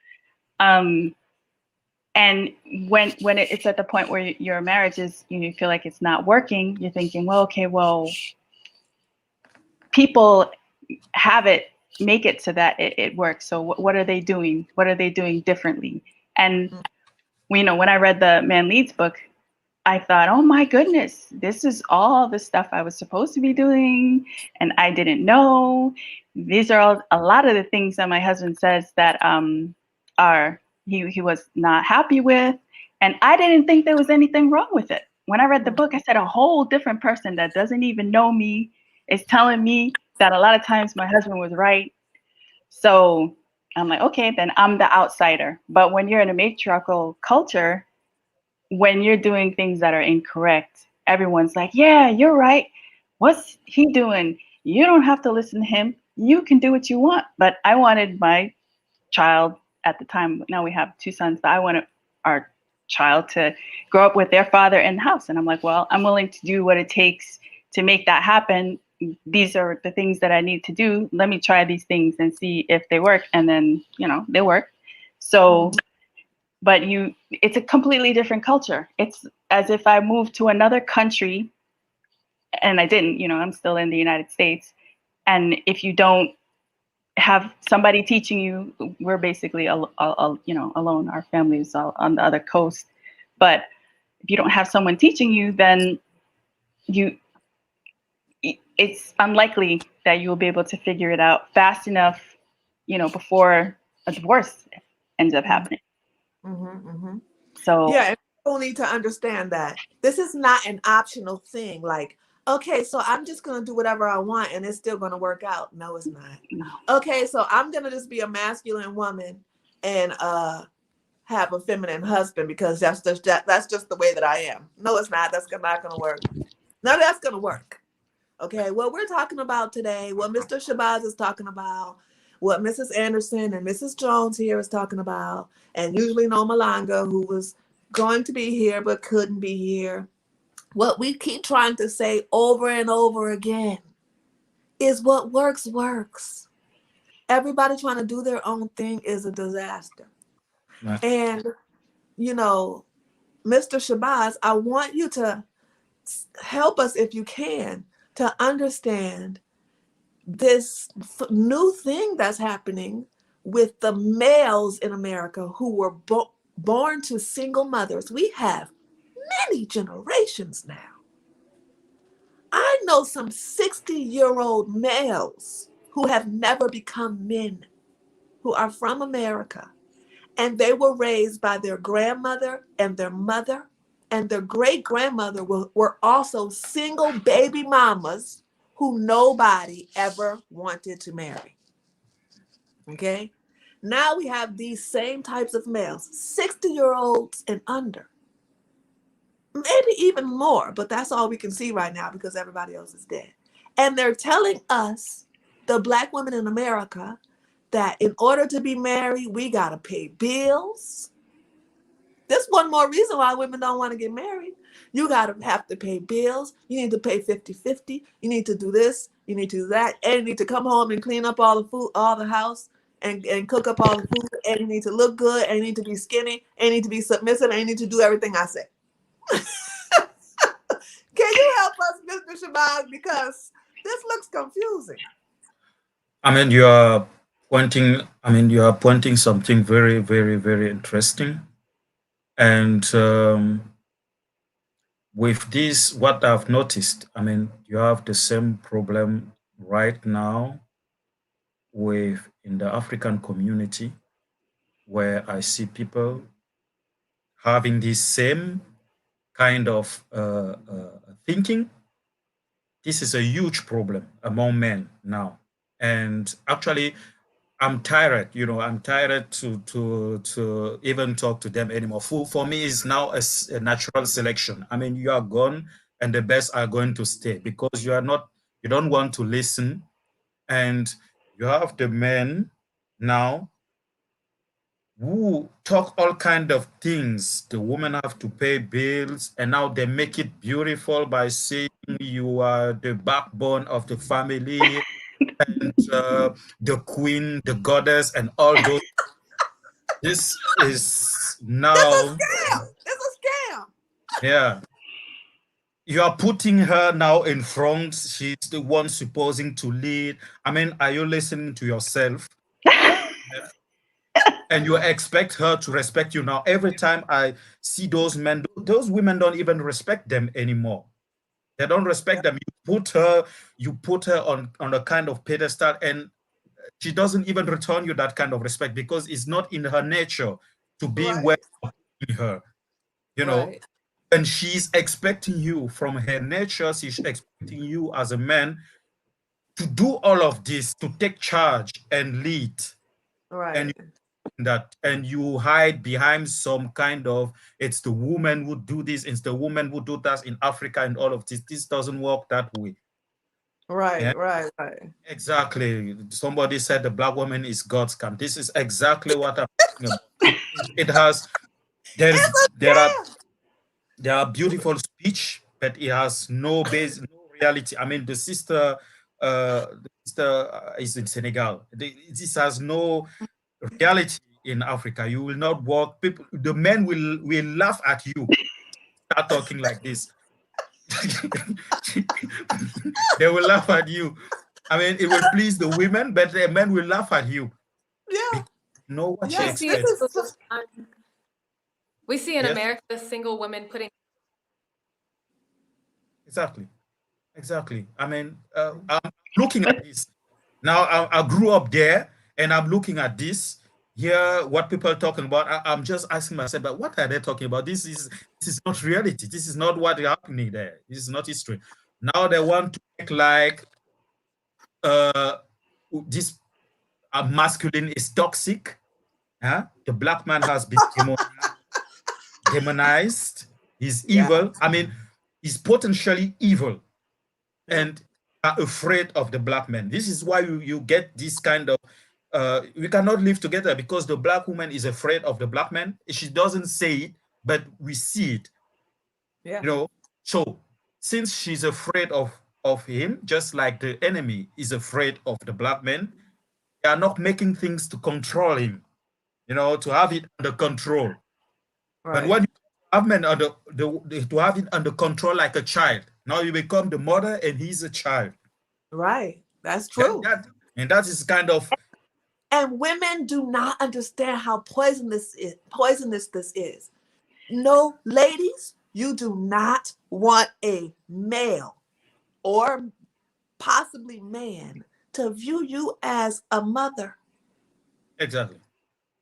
And when it's at the point where your marriage is, you feel like it's not working, you're thinking, well, okay, well, people have it, make it so that it works. So what are they doing? What are they doing differently? And when I read the Man Leads book, I thought, oh my goodness, this is all the stuff I was supposed to be doing and I didn't know. These are all a lot of the things that my husband says that he was not happy with. And I didn't think there was anything wrong with it. When I read the book, I said a whole different person that doesn't even know me is telling me that a lot of times my husband was right. So I'm like, okay, then I'm the outsider. But when you're in a matriarchal culture, when you're doing things that are incorrect, everyone's like, yeah, you're right. What's he doing? You don't have to listen to him. You can do what you want. But I wanted my child at the time, now we have 2 sons, but I wanted our child to grow up with their father in the house. And I'm like, well, I'm willing to do what it takes to make that happen. These are the things that I need to do. Let me try these things and see if they work. And then, they work. So, but it's a completely different culture. It's as if I moved to another country and I didn't, I'm still in the United States. And if you don't have somebody teaching you, we're basically alone. Our family is all on the other coast. But if you don't have someone teaching you, then it's unlikely that you will be able to figure it out fast enough, before a divorce ends up happening. So yeah, and people need to understand that this is not an optional thing. Like, okay, so I'm just going to do whatever I want and it's still going to work out. No, it's not. no. Okay, so I'm going to just be a masculine woman and have a feminine husband because that's just the way that I am. No, it's not. That's not going to work. None of that's going to work. Okay, what we're talking about today, what Mr. Shabazz is talking about, what Mrs. Anderson and Mrs. Jones here is talking about, and usually No Malanga, who was going to be here but couldn't be here, what we keep trying to say over and over again is what works, works. Everybody trying to do their own thing is a disaster. Yeah. And, Mr. Shabazz, I want you to help us, if you can, to understand this new thing that's happening with the males in America who were born to single mothers. We have many generations now. I know some 60-year-old males who have never become men, who are from America, and they were raised by their grandmother and their mother, and their great-grandmother were also single baby mamas who nobody ever wanted to marry. Okay? Now we have these same types of males, 60-year-olds and under. Maybe even more, but that's all we can see right now because everybody else is dead. And they're telling us, the Black women in America, that in order to be married, we got to pay bills. That's one more reason why women don't want to get married. You have to pay bills. You need to pay 50-50. You need to do this. You need to do that. And you need to come home and clean up all the food, all the house, and cook up all the food. And you need to look good. And you need to be skinny. And you need to be submissive. And you need to do everything I say. Can you help us, Mr. Shabazz? Because this looks confusing. You are pointing something very, very, very interesting. And with this, what I've noticed, you have the same problem right now in the African community, where I see people having this same kind of thinking. This is a huge problem among men now. And actually, I'm tired, I'm tired to even talk to them anymore. For me, it's now a natural selection. You are gone and the best are going to stay because you don't want to listen. And you have the men now who talk all kind of things. The women have to pay bills and now they make it beautiful by saying You are the backbone of the family, and the queen, the goddess, and all those. This is This is now, scam. It's a scam. yeah. You are putting her now in front. She's the one supposing to lead. I mean, are you listening to yourself? And you expect her to respect you. Now, every time I see those men, those women don't even respect them anymore. They don't respect them. You put her on a kind of pedestal, and she doesn't even return you that kind of respect because it's not in her nature to be where Right. you're putting her, you know. Right. And she's expecting you from her nature, she's expecting you as a man to do all of this, to take charge and lead. And Right. that, and you hide behind some kind of, it's the woman who do this, it's the woman who do that in Africa, and all of this. This doesn't work that way. Yeah, Right. Right. Right. exactly. Somebody said the black woman is God's camp. This is exactly what I'm talking about. It has, It's a there are scam. beautiful speech, but it has no base, no reality. I mean, the sister is in Senegal. This has no reality in Africa. You will not walk. People, the men will laugh at you. Start talking like this. They will laugh at you. I mean, it will please the women, but the men will laugh at you. Yeah. You know what Yeah. you This expect. is We see in Yes, America single women putting exactly. Exactly. I mean, I'm looking at this. Now, I grew up there, and I'm looking at this. Here, what people are talking about, I'm just asking myself, but what are they talking about? This is not reality. This is not what is happening there. This is not history. Now they want to make like uh, this masculine is toxic. Huh? The black man has been demonized. He's yeah. evil. I mean, he's potentially evil. And are afraid of the black man. This is why you get this kind of we cannot live together because the black woman is afraid of the black man. She doesn't say it, but we see it, Yeah. you know. So since she's afraid of him, just like the enemy is afraid of the black man, they are not making things to control him, you know, to have it under control. But Right. when you have men under to have it under control like a child, now you become the mother and he's a child. Right. That's That, true. that and that is kind of And women do not understand how poisonous this is. No, ladies, you do not want a male or possibly man to view you as a mother. exactly.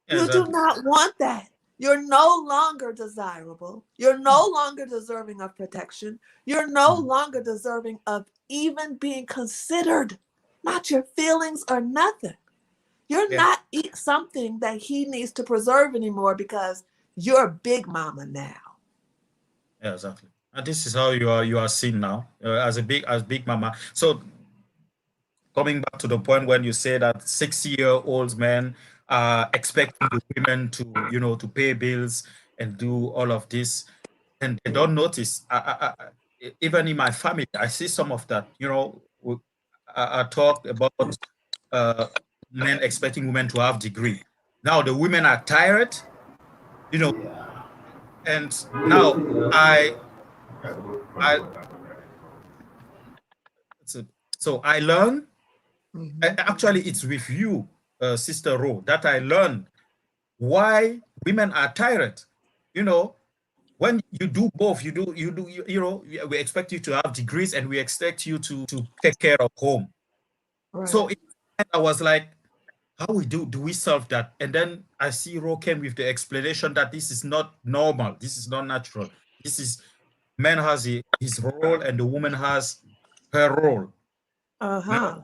You do Exactly. not want that. You're no longer desirable. You're no longer deserving of protection. You're no longer deserving of even being considered. Not your feelings or nothing. You're Yeah, not something that he needs to preserve anymore because you're big mama now. yeah, exactly. And this is how you are seen now as big mama. So coming back to the point when you say that 60-year-old men are expecting the women to, to pay bills and do all of this, and they don't notice. Even in my family, I see some of that. I talk about uh, men expecting women to have degree. Now the women are tired, you know, and now I I so so I learn. Mhm. Actually, it's with you, Sister Ro, that I learned why women are tired. You know, when you do both, we expect you to have degrees and we expect you to take care of home. Right. So I was like, how do we solve that? And then I see Ro came with the explanation that this is not normal, this is not natural. This is man has his role and the woman has her role. You know? Uh-huh.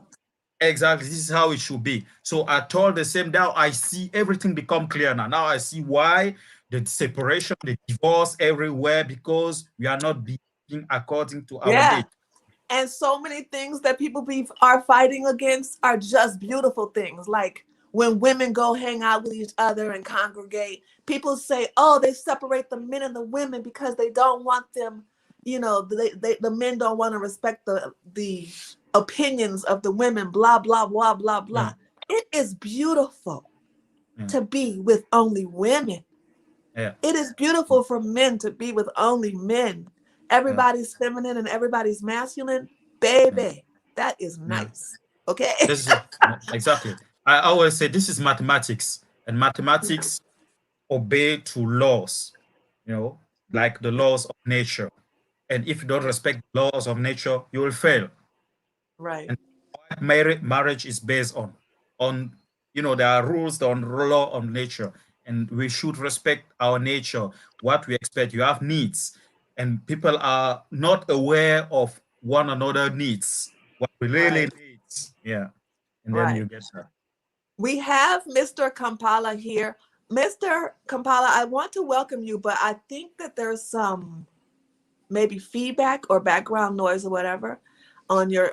Exactly. This is how it should be. So I told the same. Now I see everything become clear now. Now I see why the separation, the divorce everywhere, because we are not behaving according to our Yeah. nature. And so many things that are fighting against are just beautiful things. Like when women go hang out with each other and congregate, people say, oh, they separate the men and the women because they don't want them the men don't want to respect the opinions of the women, blah, blah, blah, blah, blah. It is beautiful to be with only women. It is beautiful for men to be with only men. Everybody's feminine and everybody's masculine. Baby, that is nice. Okay? This is exactly. I always say this is mathematics, and mathematics obey to laws, like the laws of nature. And if you don't respect the laws of nature, you will fail. Right. And what marriage is based on there are rules on law of nature, and we should respect our nature, what we expect. You have needs, and people are not aware of one another needs, what we really needs. And then you get that. We have Mr. Kampala here. Mr. Kampala, I want to welcome you, but I think that there's some maybe feedback or background noise or whatever on your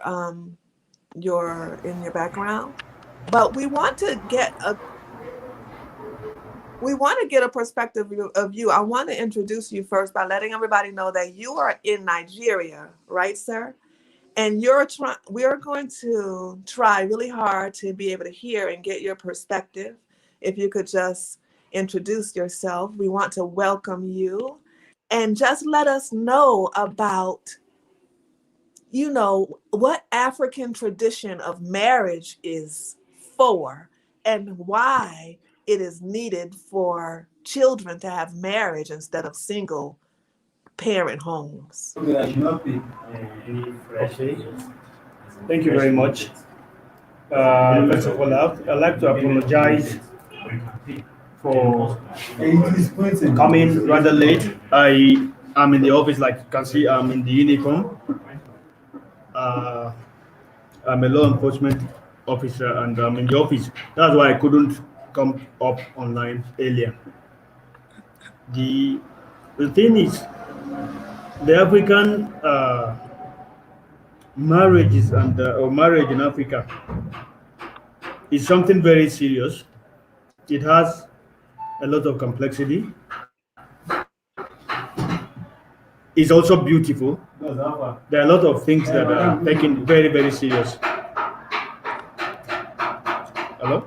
in your background. But we want to get a perspective of you. I want to introduce you first by letting everybody know that you are in Nigeria, right, sir? And we are going to try really hard to be able to hear and get your perspective. If you could just introduce yourself, we want to welcome you and just let us know about, what African tradition of marriage is for and why it is needed for children to have marriage instead of single parent homes. Okay. Thank you very much. First of all, I'd like to apologize for coming rather late. I am in the office, like you can see, I'm in the uniform. I'm a law enforcement officer and I'm in the office. That's why I couldn't come up online earlier. The thing is, the African marriages and or marriage in Africa is something very serious. It has a lot of complexity. It's also beautiful. There are a lot of things that are taken very, very serious. Hello?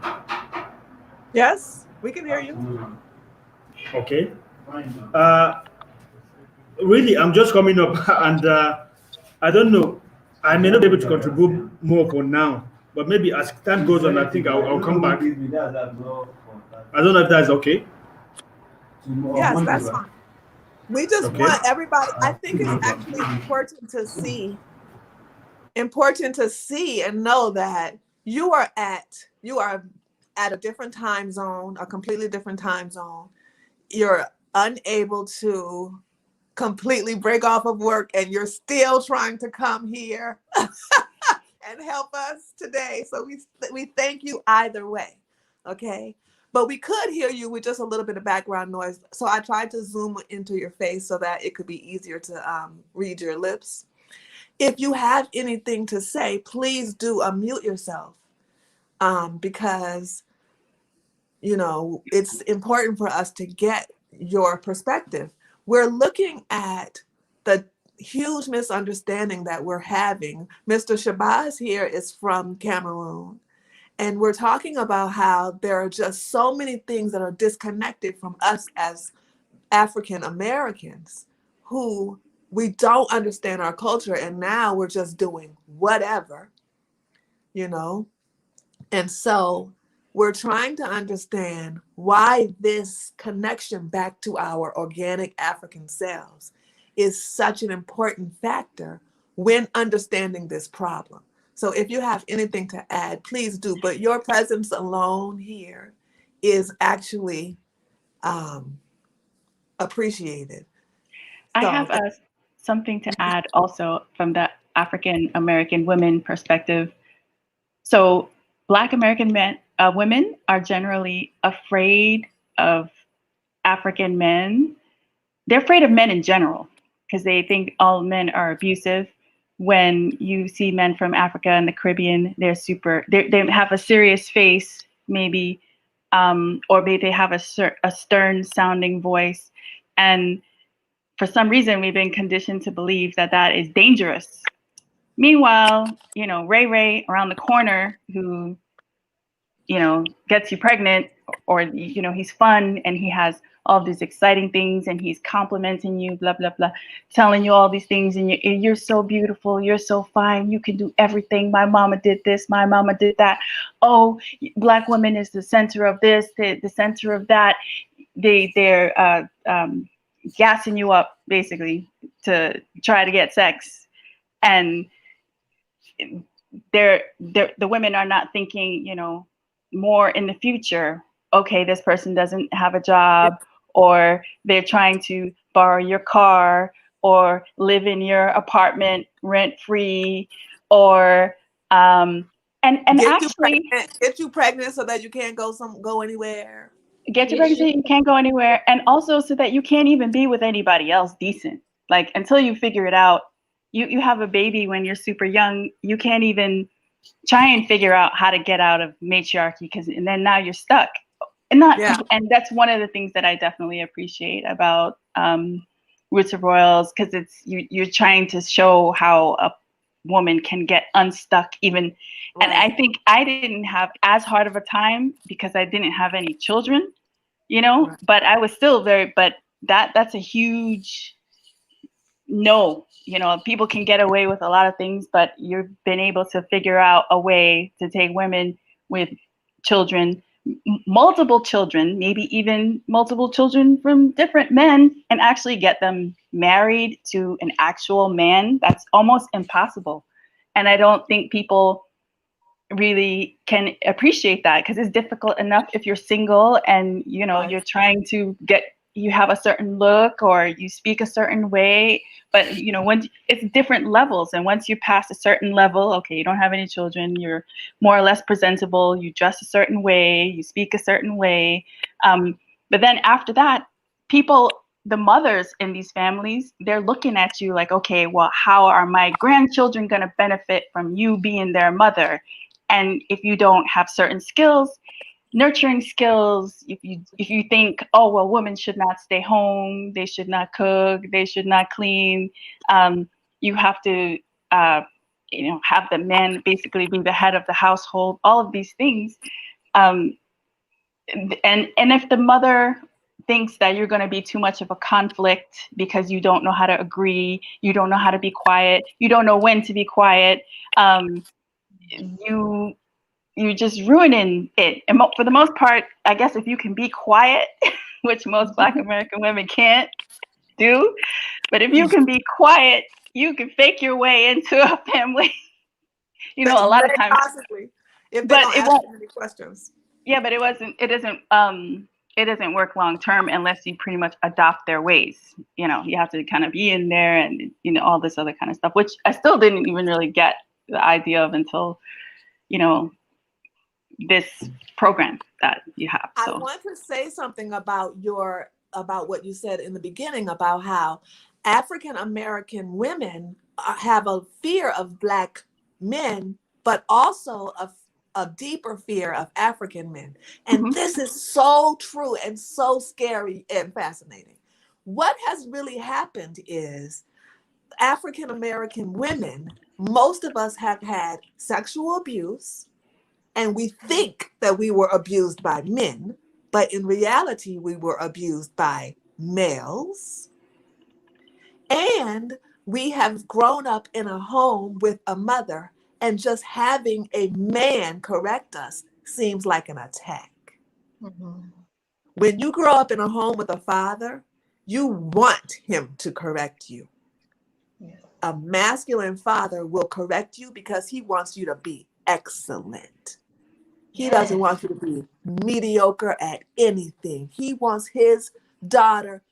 Yes, we can hear you. Okay. Really, I'm just coming up and I don't know. I may not be able to contribute more for now, but maybe as time goes on, I think I'll come back. I don't know if that's okay. Yes, that's fine. We just want everybody, I think it's actually important to see and know that you are at a different time zone, a completely different time zone. You're unable to completely break off of work and you're still trying to come here and help us today. So we thank you either way. Okay. But we could hear you with just a little bit of background noise. So I tried to zoom into your face so that it could be easier to read your lips. If you have anything to say, please do unmute yourself because, it's important for us to get your perspective. We're looking at the huge misunderstanding that we're having. Mr. Shabazz here is from Cameroon. And we're talking about how there are just so many things that are disconnected from us as African Americans who we don't understand our culture. And now we're just doing whatever, And so we're trying to understand why this connection back to our organic African selves is such an important factor when understanding this problem. So if you have anything to add, please do. But your presence alone here is actually appreciated. I have something to add also from the African American women perspective. So Black American women are generally afraid of African men. They're afraid of men in general because they think all men are abusive. When you see men from Africa and the Caribbean, they have a serious face, maybe, or maybe they have a stern sounding voice. And for some reason, we've been conditioned to believe that that is dangerous. Meanwhile, you know, Ray around the corner who, you know, gets you pregnant, or, you know, he's fun and he has all these exciting things and he's complimenting you, blah, blah, blah, telling you all these things, and you're so beautiful, you're so fine, you can do everything. My mama did this, my mama did that. Oh, Black woman is the center of this, the center of that. They're gassing you up basically to try to get sex, and the women are not thinking, you know, more in the future. Okay, this person doesn't have a job, or they're trying to borrow your car or live in your apartment rent free, or and actually get you pregnant so that you can't go anywhere. Get you pregnant so you can't go anywhere, and also so that you can't even be with anybody else decent. Like, until you figure it out, you have a baby when you're super young, you can't even try and figure out how to get out of matriarchy, and then now you're stuck. And that's one of the things that I definitely appreciate about Roots of Royals, because it's you're trying to show how a woman can get unstuck even. Right. And I think I didn't have as hard of a time because I didn't have any children, you know, right. But I was still but that's a huge no, you know, people can get away with a lot of things, but you've been able to figure out a way to take women with children, multiple children, maybe even multiple children from different men, and actually get them married to an actual man. That's almost impossible. And I don't think people really can appreciate that, because it's difficult enough if you're single and, you know, you're trying to you have a certain look or you speak a certain way, but, you know, when it's different levels, and once you pass a certain level, okay, you don't have any children, you're more or less presentable, you dress a certain way, you speak a certain way, but then after that, the mothers in these families, they're looking at you like, okay, well, how are my grandchildren going to benefit from you being their mother? And if you don't have certain skills, nurturing skills, if you think, oh, well, women should not stay home, they should not cook, they should not clean, you have to you know, have the man basically be the head of the household, all of these things, and if the mother thinks that you're going to be too much of a conflict because you don't know how to agree, you don't know how to be quiet, you don't know when to be quiet, you're just ruining it. And for the most part, I guess if you can be quiet, which most Black American women can't do, but if you can be quiet, you can fake your way into a family. You know, a lot of times. Possibly. If they don't ask any questions. Yeah, but it doesn't work long term unless you pretty much adopt their ways. You know, you have to kind of be in there and, you know, all this other kind of stuff, which I still didn't even really get the idea of until, you know, this program that you have. So. I want to say something about what you said in the beginning about how African American women have a fear of Black men, but also a deeper fear of African men. And this is so true and so scary and fascinating. What has really happened is African American women, most of us have had sexual abuse, and we think that we were abused by men, but in reality, we were abused by males. And we have grown up in a home with a mother, and just having a man correct us seems like an attack. Mm-hmm. When you grow up in a home with a father, you want him to correct you. Yeah. A masculine father will correct you because he wants you to be excellent. He doesn't want you to be mediocre at anything. He wants his daughter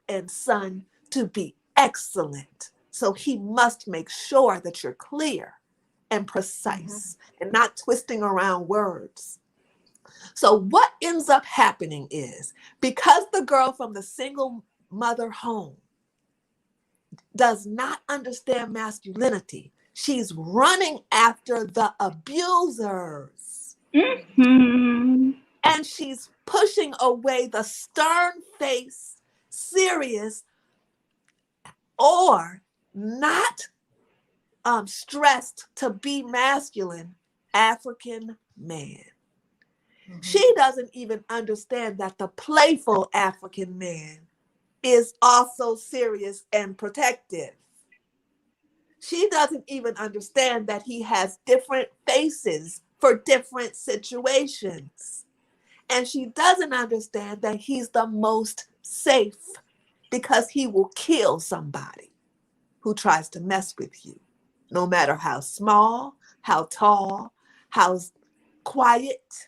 and son to be excellent. So he must make sure that you're clear and precise and not twisting around words. So what ends up happening is, because the girl from the single mother home does not understand masculinity, she's running after the abusers. Mm-hmm. And she's pushing away the stern-faced, serious, or not stressed to be masculine African man. She doesn't even understand that the playful African man is also serious and protective. She doesn't even understand that he has different faces for different situations. And she doesn't understand that he's the most safe because he will kill somebody who tries to mess with you, no matter how small, how tall, how quiet.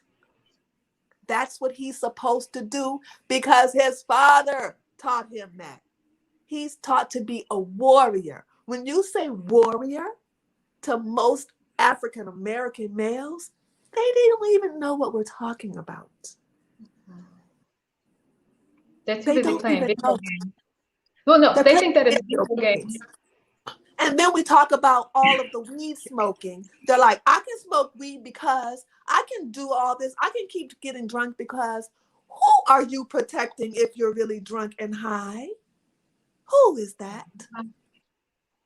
That's what he's supposed to do because his father taught him that. He's taught to be a warrior. When you say warrior to most African American males, they don't even know what we're talking about. They're too They busy don't playing even video know. games. Well, no, They're they playing think that it's video video games. games. And then we talk about all of the weed smoking. They're like, I can smoke weed because I can do all this. I can keep getting drunk because who are you protecting if you're really drunk and high? Who is that?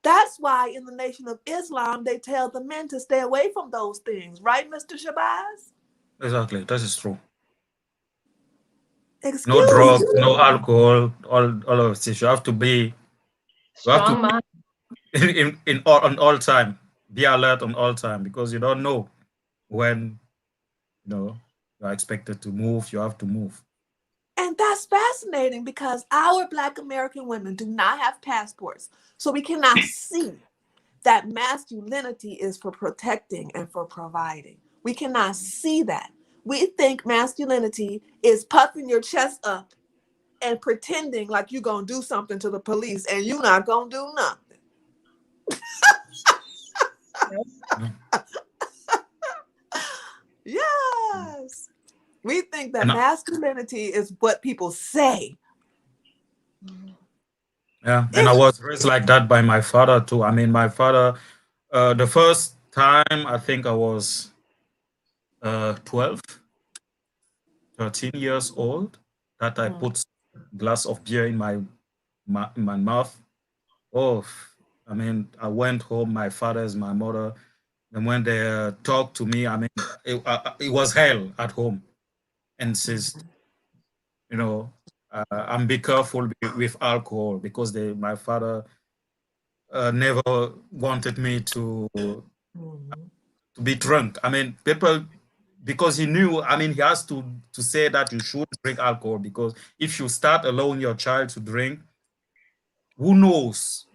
That's why in the Nation of Islam, they tell the men to stay away from those things. Right, Mr. Shabazz? Exactly, that is true. No Excuse drugs, me. no alcohol, all of this. You have to be, you have to Strong mind. be on all time. Be alert on all time because you don't know when you're expected to move. You have to move. And that's fascinating because our Black American women do not have passports. So we cannot see that masculinity is for protecting and for providing. We cannot see that. We think masculinity is puffing your chest up and pretending like you're going to do something to the police and you're not going to do nothing. Yes. We think that And masculinity is what people say. yeah, and I was raised like that by my father too. I mean, my father, the first time I think I was 12, 13 years old, that I put a glass of beer in my mouth. Oh, I mean, I went home, my father's, my mother, and when they talked to me, I mean, it was hell at home. Insist, and be careful with alcohol because my father never wanted me to be drunk. I mean, people, because he knew, I mean, he has to say that you should drink alcohol because if you start allowing your child to drink, who knows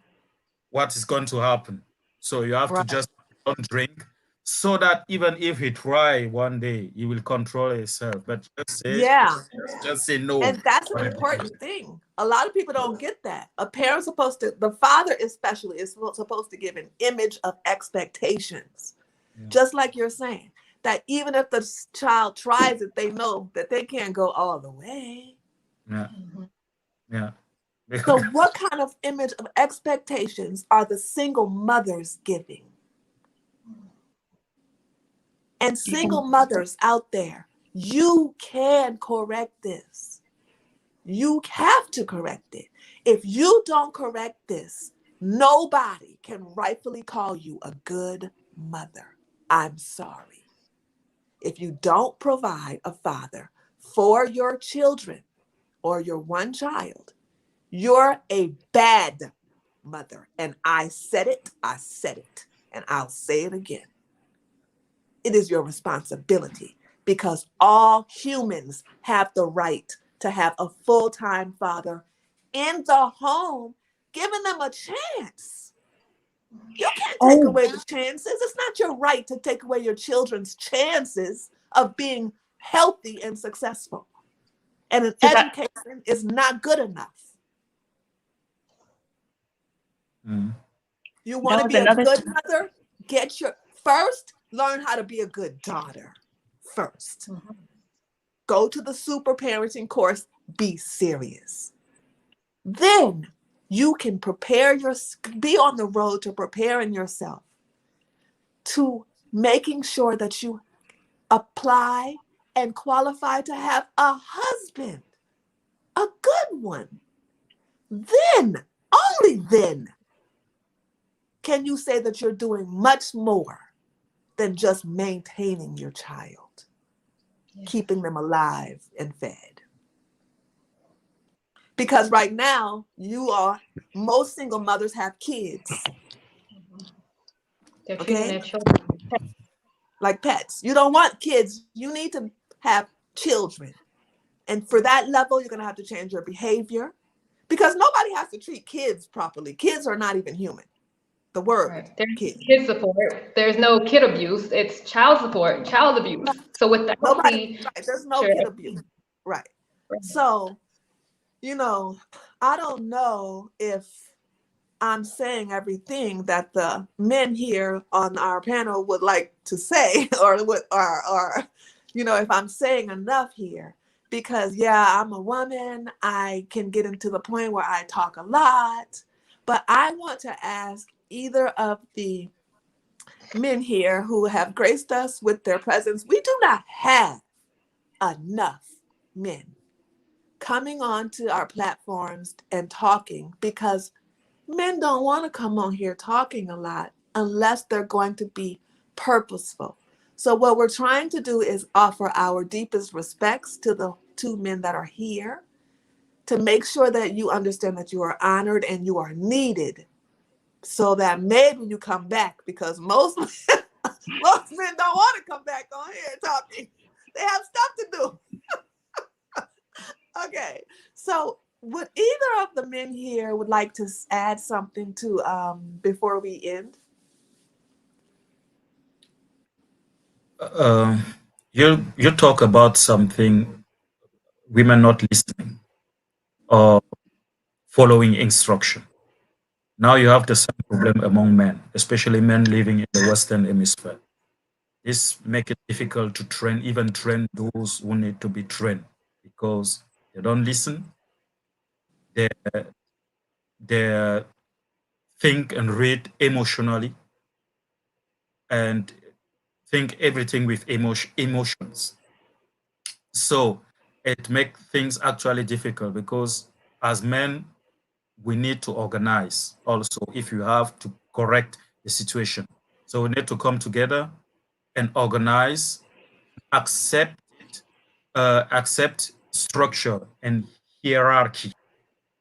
what is going to happen. So you have to Right. just don't drink so that even if he try one day, he will control himself. But Yeah. just say no. And that's an important thing. A lot of people don't get that. A parent's supposed to, the father especially, is supposed to give an image of expectations. Yeah. Just like you're saying, that even if the child tries it, they know that they can't go all the way. Yeah. Yeah. So what kind of image of expectations are the single mothers giving? And single mothers out there, you can correct this. You have to correct it. If you don't correct this, nobody can rightfully call you a good mother. I'm sorry. If you don't provide a father for your children or your one child, you're a bad mother. And I said it, and I'll say it again. It is your responsibility because all humans have the right to have a full-time father in the home, giving them a chance. You can't take away the chances. It's not your right to take away your children's chances of being healthy and successful. And an education is not good enough. You want to be a good mother? Learn how to be a good daughter first. Go to the super parenting course, be serious. Then you can be on the road to preparing yourself to making sure that you apply and qualify to have a husband, a good one. Then only then can you say that you're doing much more than just maintaining your child, keeping them alive and fed. Because right now, most single mothers have kids. They're treating Okay? their children Like pets. You don't want kids. You need to have children. And for that level, you're going to have to change your behavior, because nobody has to treat kids properly. Kids are not even human. The word right. There's kid. kid support. There's no kid abuse. It's child support, child abuse. So with the Nobody, right? There's no kid abuse. Right. Right. So, I don't know if I'm saying everything that the men here on our panel would like to say, or if I'm saying enough here, because I'm a woman, I can get into the point where I talk a lot, but I want to ask either of the men here who have graced us with their presence. We do not have enough men coming onto our platforms and talking, because men don't want to come on here talking a lot unless they're going to be purposeful. So what we're trying to do is offer our deepest respects to the two men that are here, to make sure that you understand that you are honored and you are needed, so that maybe you come back, because most men don't want to come back on here talking. They have stuff to do. Okay, so would either of the men here would like to add something to before we end? You talk about something, women not listening or following instruction. Now you have the same problem among men, especially men living in the Western Hemisphere. This make it difficult to even train those who need to be trained, because they don't listen. They they think and read emotionally, and think everything with emotions. So it makes things actually difficult, because as men, we need to organize also if you have to correct the situation. So we need to come together and organize, accept accept structure and hierarchy.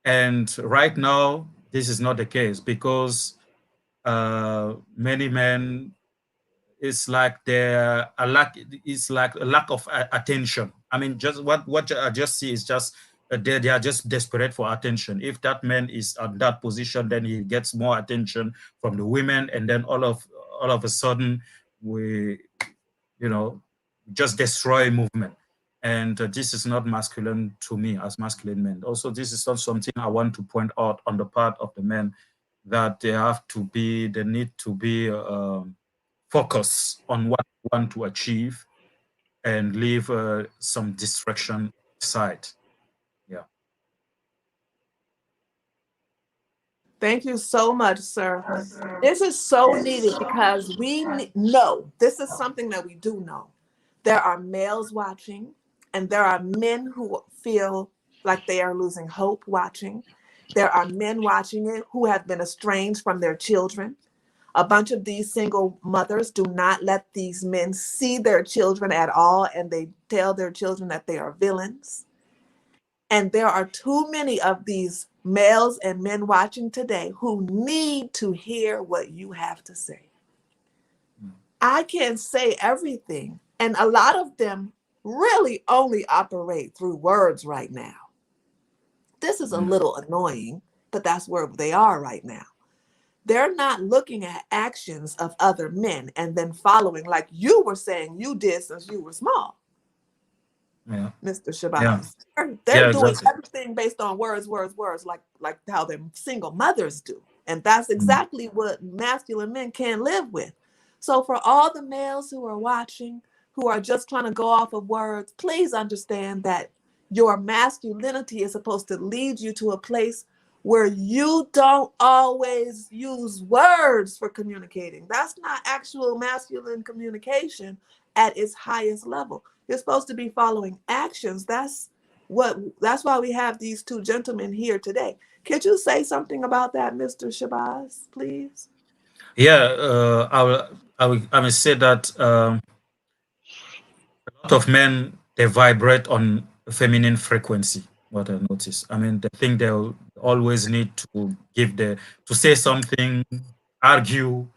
And right now, this is not the case, because many men, it's like it's like a lack of attention. I mean, just what I just see is just they are just desperate for attention. If that man is at that position, then he gets more attention from the women, and then all of a sudden we just destroy movement. And this is not masculine to me as masculine men. Also, this is not something I want to point out on the part of the men, that they need to be focused on what they want to achieve, and leave some distraction aside. Yeah. Thank you so much, sir. This is so needed, because we know, this is something that we do know. There are males watching, and there are men who feel like they are losing hope watching. There are men watching it who have been estranged from their children. A bunch of these single mothers do not let these men see their children at all, and they tell their children that they are villains. And there are too many of these males and men watching today who need to hear what you have to say. I can't say everything, and a lot of them really only operate through words right now. This is a little annoying, but that's where they are right now. They're not looking at actions of other men and then following, like you were saying you did since you were small. Yeah. Mr. Yeah. Shabazz. They're doing Exactly. everything based on words, like how their single mothers do. And that's exactly what masculine men can't live with. So for all the males who are watching, who are just trying to go off of words, please understand that your masculinity is supposed to lead you to a place where you don't always use words for communicating. That's not actual masculine communication at its highest level. You're supposed to be following actions. That's That's why we have these two gentlemen here today. Could you say something about that, Mr. Shabazz, please? Yeah, I will say that a lot of men, they vibrate on feminine frequency. What I notice, I mean, they think they'll always need to to say something, argue.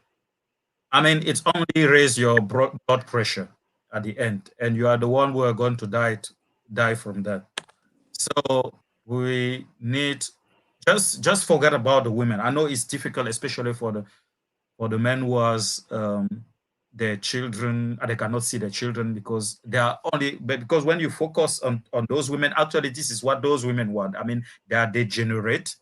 I mean, it's only raise your blood pressure at the end, and you are the one who are going to die from that. So we need just forget about the women. I know it's difficult, especially for the men who has their children, and they cannot see their children because they are only. But because when you focus on those women, actually, this is what those women want. I mean, they are degenerated,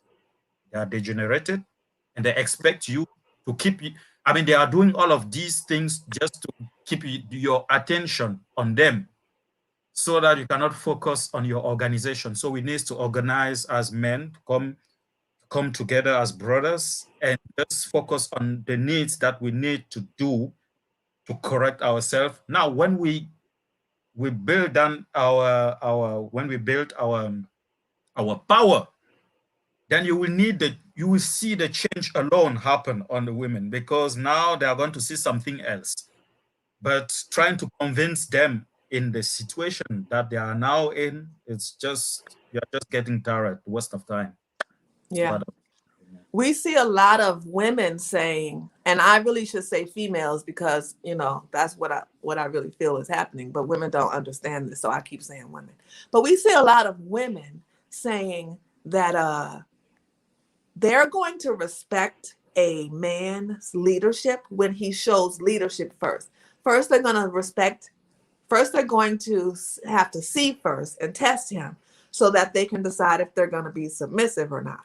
and they expect you to keep. I mean, they are doing all of these things just to keep your attention on them, so that you cannot focus on your organization. So we need to organize as men, come together as brothers, and just focus on the needs that we need to do to correct ourselves. Now, when we build down our when we build our power, then you will see the change alone happen on the women, because now they are going to see something else. But trying to convince them in the situation that they are now in, it's just, you're just getting tired, waste of time. Yeah. We see a lot of women saying, and I really should say females, because that's what I really feel is happening, but women don't understand this, so I keep saying women. But we see a lot of women saying that they're going to respect a man's leadership when he shows leadership first. First they're going to have to see first and test him, so that they can decide if they're going to be submissive or not,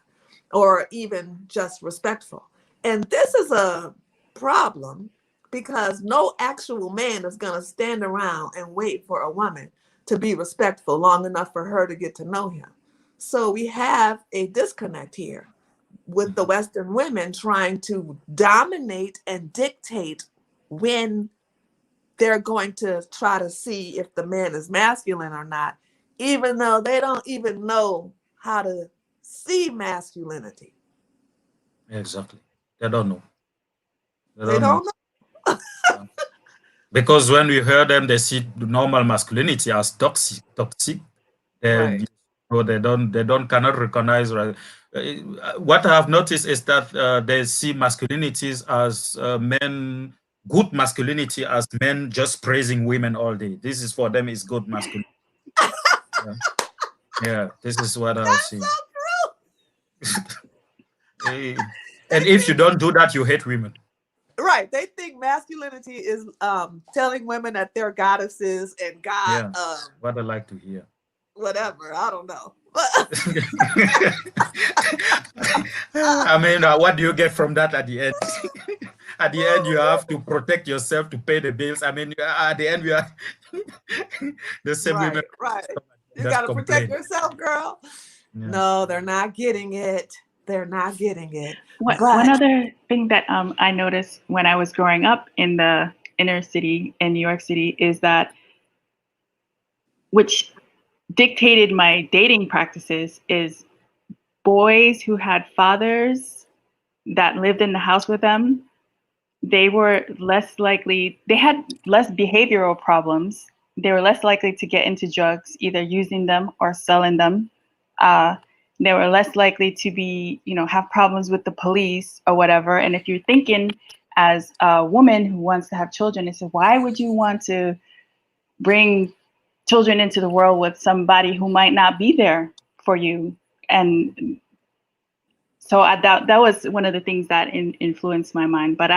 or even just respectful. And this is a problem, because no actual man is going to stand around and wait for a woman to be respectful long enough for her to get to know him. So we have a disconnect here with the Western women trying to dominate and dictate when they're going to try to see if the man is masculine or not, even though they don't even know how to see masculinity. Exactly. They don't know. They don't know. Because when we hear them, they see the normal masculinity as toxic. Right. So they cannot recognize. Right? What I have noticed is that they see masculinities as men, good masculinity as men just praising women all day. This is for them is good masculinity. Yeah, this is what I've seen. So true. And if you don't do that, you hate women. Right. They think masculinity is telling women that they're goddesses and God. Yeah. What I like to hear. Whatever. I don't know. I mean, what do you get from that at the end? At the end, you have to protect yourself to pay the bills. I mean, at the end, we are the same women. Right. You got to protect yourself, girl. Yeah. No, they're not getting it. They're not getting it. One other thing that I noticed when I was growing up in the inner city in New York City is that, which dictated my dating practices, is boys who had fathers that lived in the house with them, they were less likely, they had less behavioral problems. They were less likely to get into drugs, either using them or selling them. They were less likely to be, have problems with the police or whatever. And if you're thinking as a woman who wants to have children, it's why would you want to bring children into the world with somebody who might not be there for you? And so that was one of the things that influenced my mind. But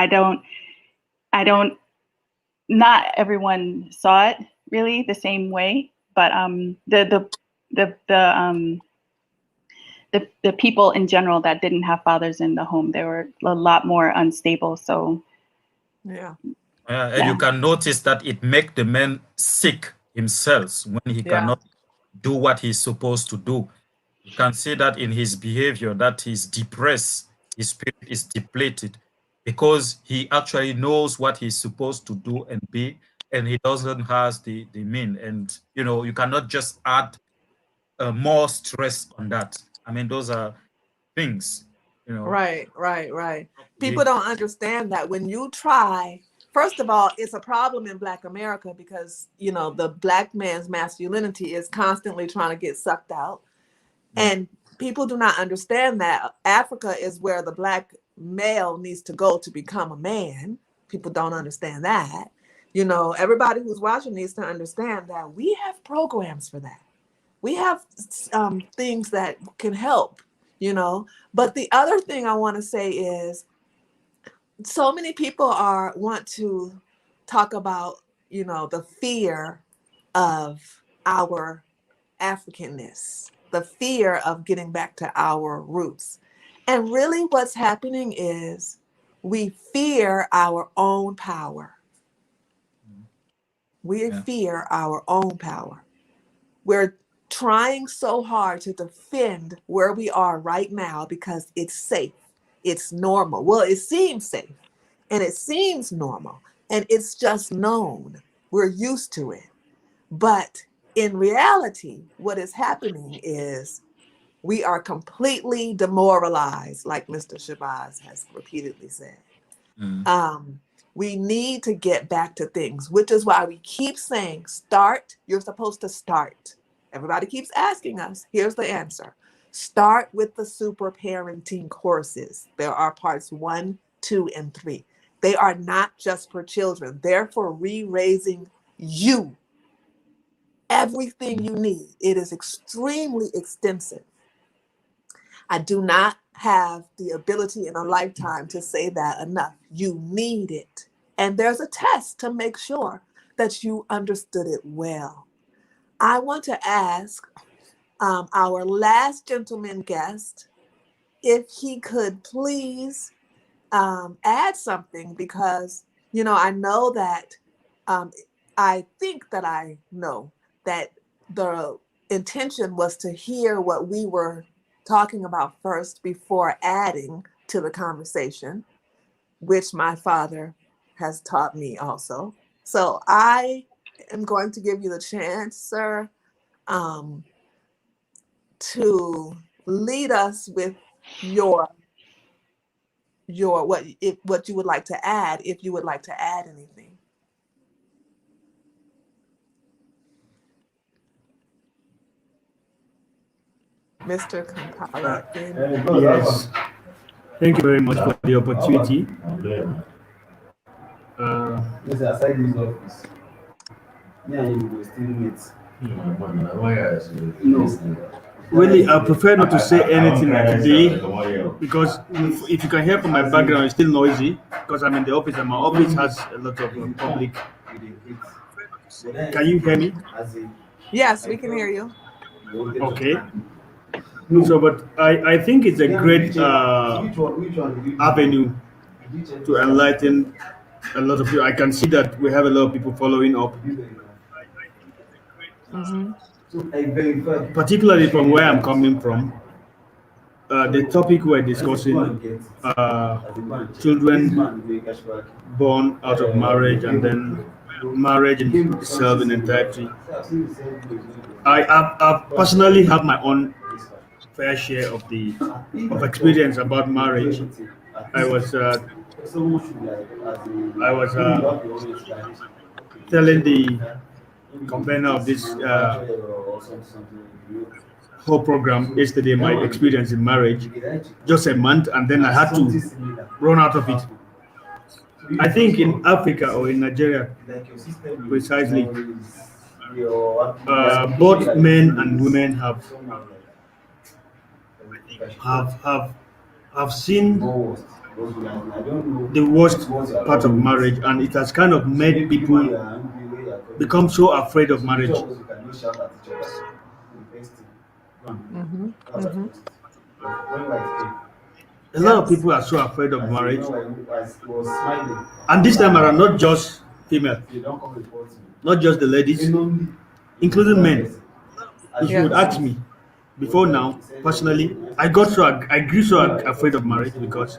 not everyone saw it really the same way. But the people in general that didn't have fathers in the home, they were a lot more unstable. So yeah. And you can notice that it makes the man sick himself when he cannot do what he's supposed to do. You can see that in his behavior, that he's depressed, his spirit is depleted, because he actually knows what he's supposed to do and be, and he doesn't have the mean. And you cannot just add more stress on that. I mean, those are things, you know. Right. People don't understand that when you try, first of all, it's a problem in Black America because, you know, the Black man's masculinity is constantly trying to get sucked out. And people do not understand that Africa is where the Black male needs to go to become a man. People don't understand that. You know, everybody who's watching needs to understand that we have programs for that. We have things that can help, you know. But the other thing I want to say is so many people want to talk about, you know, the fear of our Africanness, the fear of getting back to our roots. And really what's happening is we fear our own power. We fear our own power. We're trying so hard to defend where we are right now because it's safe. It's normal. Well, it seems safe and it seems normal and it's just known. We're used to it. But in reality, what is happening is we are completely demoralized, like Mr. Shabazz has repeatedly said. We need to get back to things, which is why we keep saying, start. You're supposed to start. Everybody keeps asking us. Here's the answer. Start with the super parenting courses. There are parts 1, 2, and 3. They are not just for children. They're for re-raising you. Everything you need. It is extremely extensive. I do not have the ability in a lifetime to say that enough. You need it. And there's a test to make sure that you understood it well. I want to ask our last gentleman guest if he could please add something because, you know, I know that I think that I know that the intention was to hear what we were talking about first before adding to the conversation, which my father has taught me also. So I am going to give you the chance, sir, to lead us with your what you would like to add, if you would like to add anything. Mr. Kampala. Yes. Thank you very much for the opportunity. Really, I prefer not to say anything today because if you can hear from my background, it's still noisy because I'm in the office and my office has a lot of public. Can you hear me? Yes, we can hear you. Okay. So, but I think it's a great avenue to enlighten a lot of people. I can see that we have a lot of people following up. Particularly from where I'm coming from, the topic we're discussing, children born out of marriage and then marriage in itself in entirety. I personally have my own fair share of experience about marriage. I was telling the convener of this whole program yesterday my experience in marriage, just a month, and then I had to run out of it. I think in Africa or in Nigeria, precisely, both men and women have seen the worst part of marriage, and it has kind of made people become so afraid of marriage. A lot of people are so afraid of marriage, and this time around, not just female, not just the ladies, including men. If you would ask me, before now, personally, I grew so afraid of marriage because,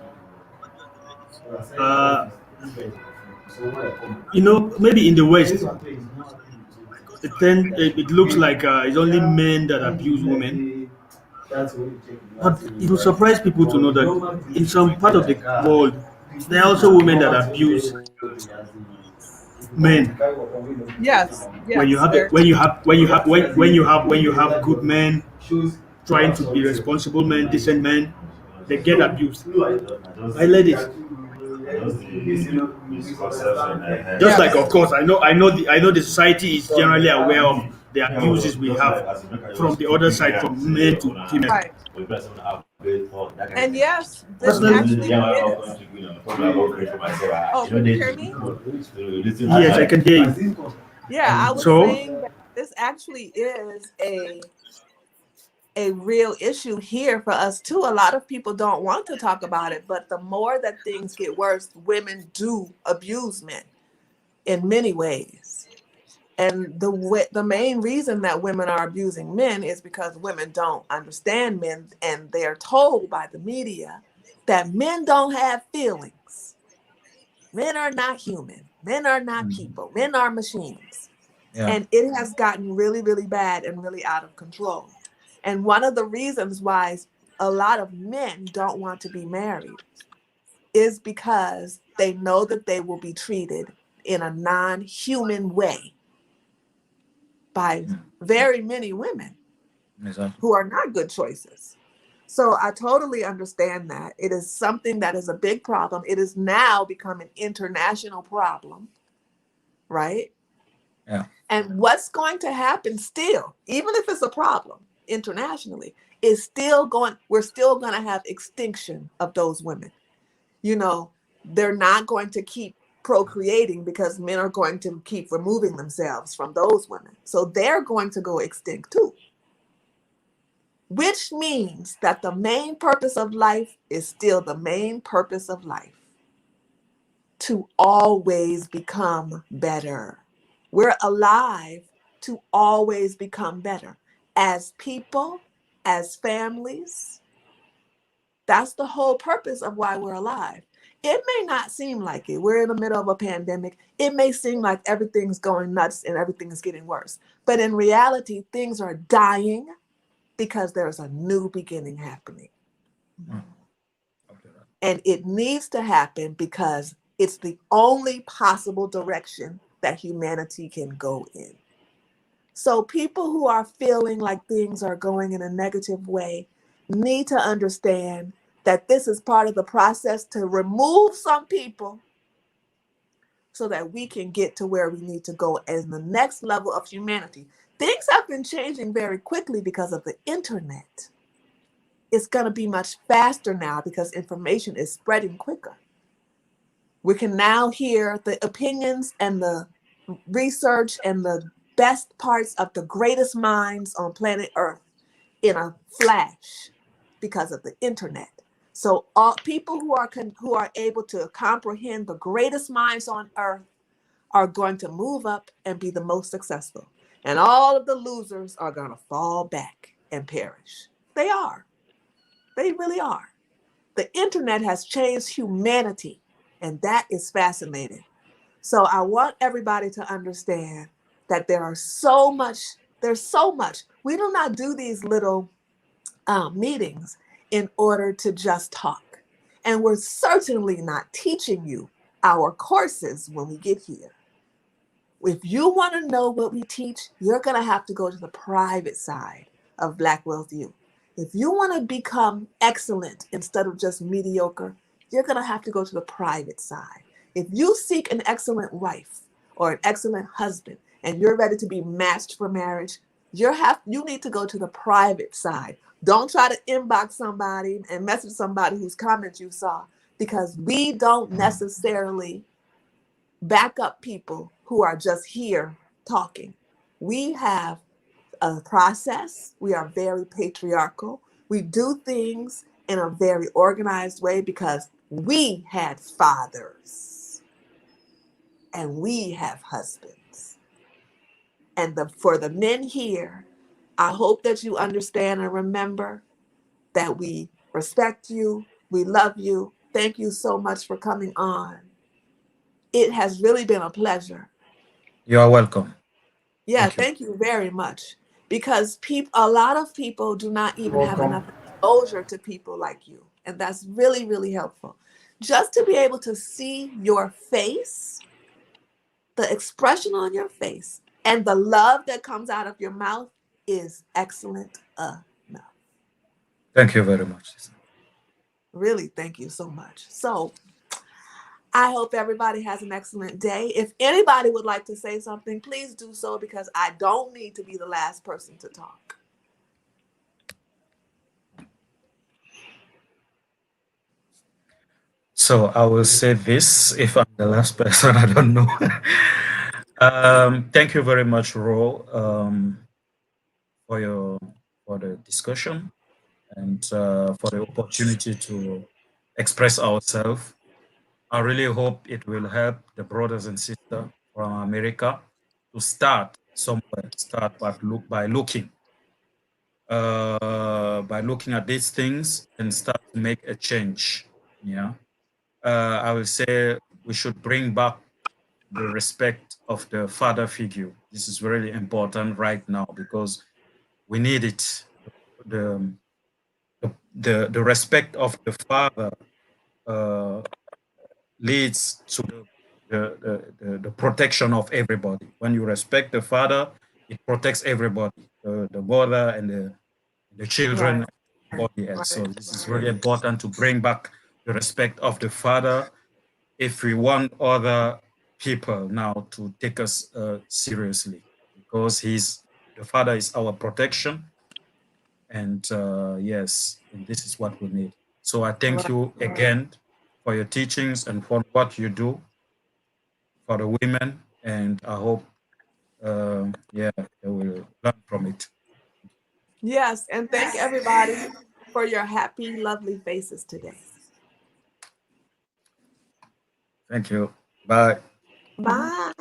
you know, maybe in the West, it looks like it's only men that abuse women. But it will surprise people to know that in some part of the world, there are also women that abuse men. Yes, When you yes, have the, very true. when you have good men trying to be responsible men, decent men, they get abused by ladies. Just like, Yes, of course, I know the society is generally aware of the abuses we have from the other side, from men to female. right. And yes, this Personally, actually is. Oh, can you hear me? yes, I can hear you. Yeah, I was So, saying that this actually is a real issue here for us too. A lot of people don't want to talk about it, but the more that things get worse, women do abuse men in many ways. And the main reason that women are abusing men is because women don't understand men, and they are told by the media that men don't have feelings. Men are not human. Men are not people. Men are machines. Yeah. And it has gotten really, really bad and really out of control. And one of the reasons why a lot of men don't want to be married is because they know that they will be treated in a non-human way by very many women Exactly. who are not good choices. So I totally understand that. It is something that is a big problem. It is now become an international problem, right? Yeah. And what's going to happen still, even if it's a problem internationally, is still going, we're still going to have extinction of those women. You know, they're not going to keep procreating because men are going to keep removing themselves from those women. So they're going to go extinct too. Which means that the main purpose of life is still the main purpose of life, to always become better. We're alive to always become better as people, as families. That's the whole purpose of why we're alive. It may not seem like it. We're in the middle of a pandemic. It may seem like everything's going nuts and everything is getting worse. But in reality, things are dying because there's a new beginning happening. And it needs to happen because it's the only possible direction that humanity can go in. So people who are feeling like things are going in a negative way need to understand that this is part of the process to remove some people so that we can get to where we need to go as the next level of humanity. Things have been changing very quickly because of the internet. It's going to be much faster now because information is spreading quicker. We can now hear the opinions and the research and the best parts of the greatest minds on planet Earth in a flash because of the internet. So all people who are able to comprehend the greatest minds on Earth are going to move up and be the most successful. And all of the losers are going to fall back and perish. They are. They really are. The internet has changed humanity, and that is fascinating. So I want everybody to understand that there's so much. We do not do these little meetings in order to just talk. And we're certainly not teaching you our courses when we get here. If you want to know what we teach, you're going to have to go to the private side of Black Wealth U. If you want to become excellent instead of just mediocre, you're going to have to go to the private side. If you seek an excellent wife or an excellent husband and you're ready to be matched for marriage, you need to go to the private side. Don't try to inbox somebody and message somebody whose comments you saw, because we don't necessarily back up people who are just here talking. We have a process. We are very patriarchal. We do things in a very organized way because we had fathers and we have husbands. And for the men here, I hope that you understand and remember that we respect you. We love you. Thank you so much for coming on. It has really been a pleasure. You are welcome. Yeah, Thank you. thank you very much. Because a lot of people do not even have Welcome. enough exposure to people like you. And that's really, really helpful. Just to be able to see your face, the expression on your face, and the love that comes out of your mouth is excellent enough. Thank you very much. Really, thank you so much. So I hope everybody has an excellent day. If anybody would like to say something, please do so, because I don't need to be the last person to talk. So I will say this, if I'm the last person, I don't know. Thank you very much, Ro, for the discussion and for the opportunity to express ourselves. I really hope it will help the brothers and sisters from America to start somewhere. Start by looking at these things and start to make a change. Yeah, I will say we should bring back the respect of the father figure. This is really important right now because we need it. The the respect of the father uh, leads to the protection of everybody. When you respect the father, it protects everybody, the mother and the children, Right. and everybody else. So Right. this is really important to bring back the respect of the father if we want other people now to take us seriously, because the father is our protection, and yes, and this is what we need. So I thank Right. you again for your teachings and for what you do for the women, and I hope yeah, they will learn from it. Yes, and thank everybody for your happy, lovely faces today. Thank you. Bye. Bye.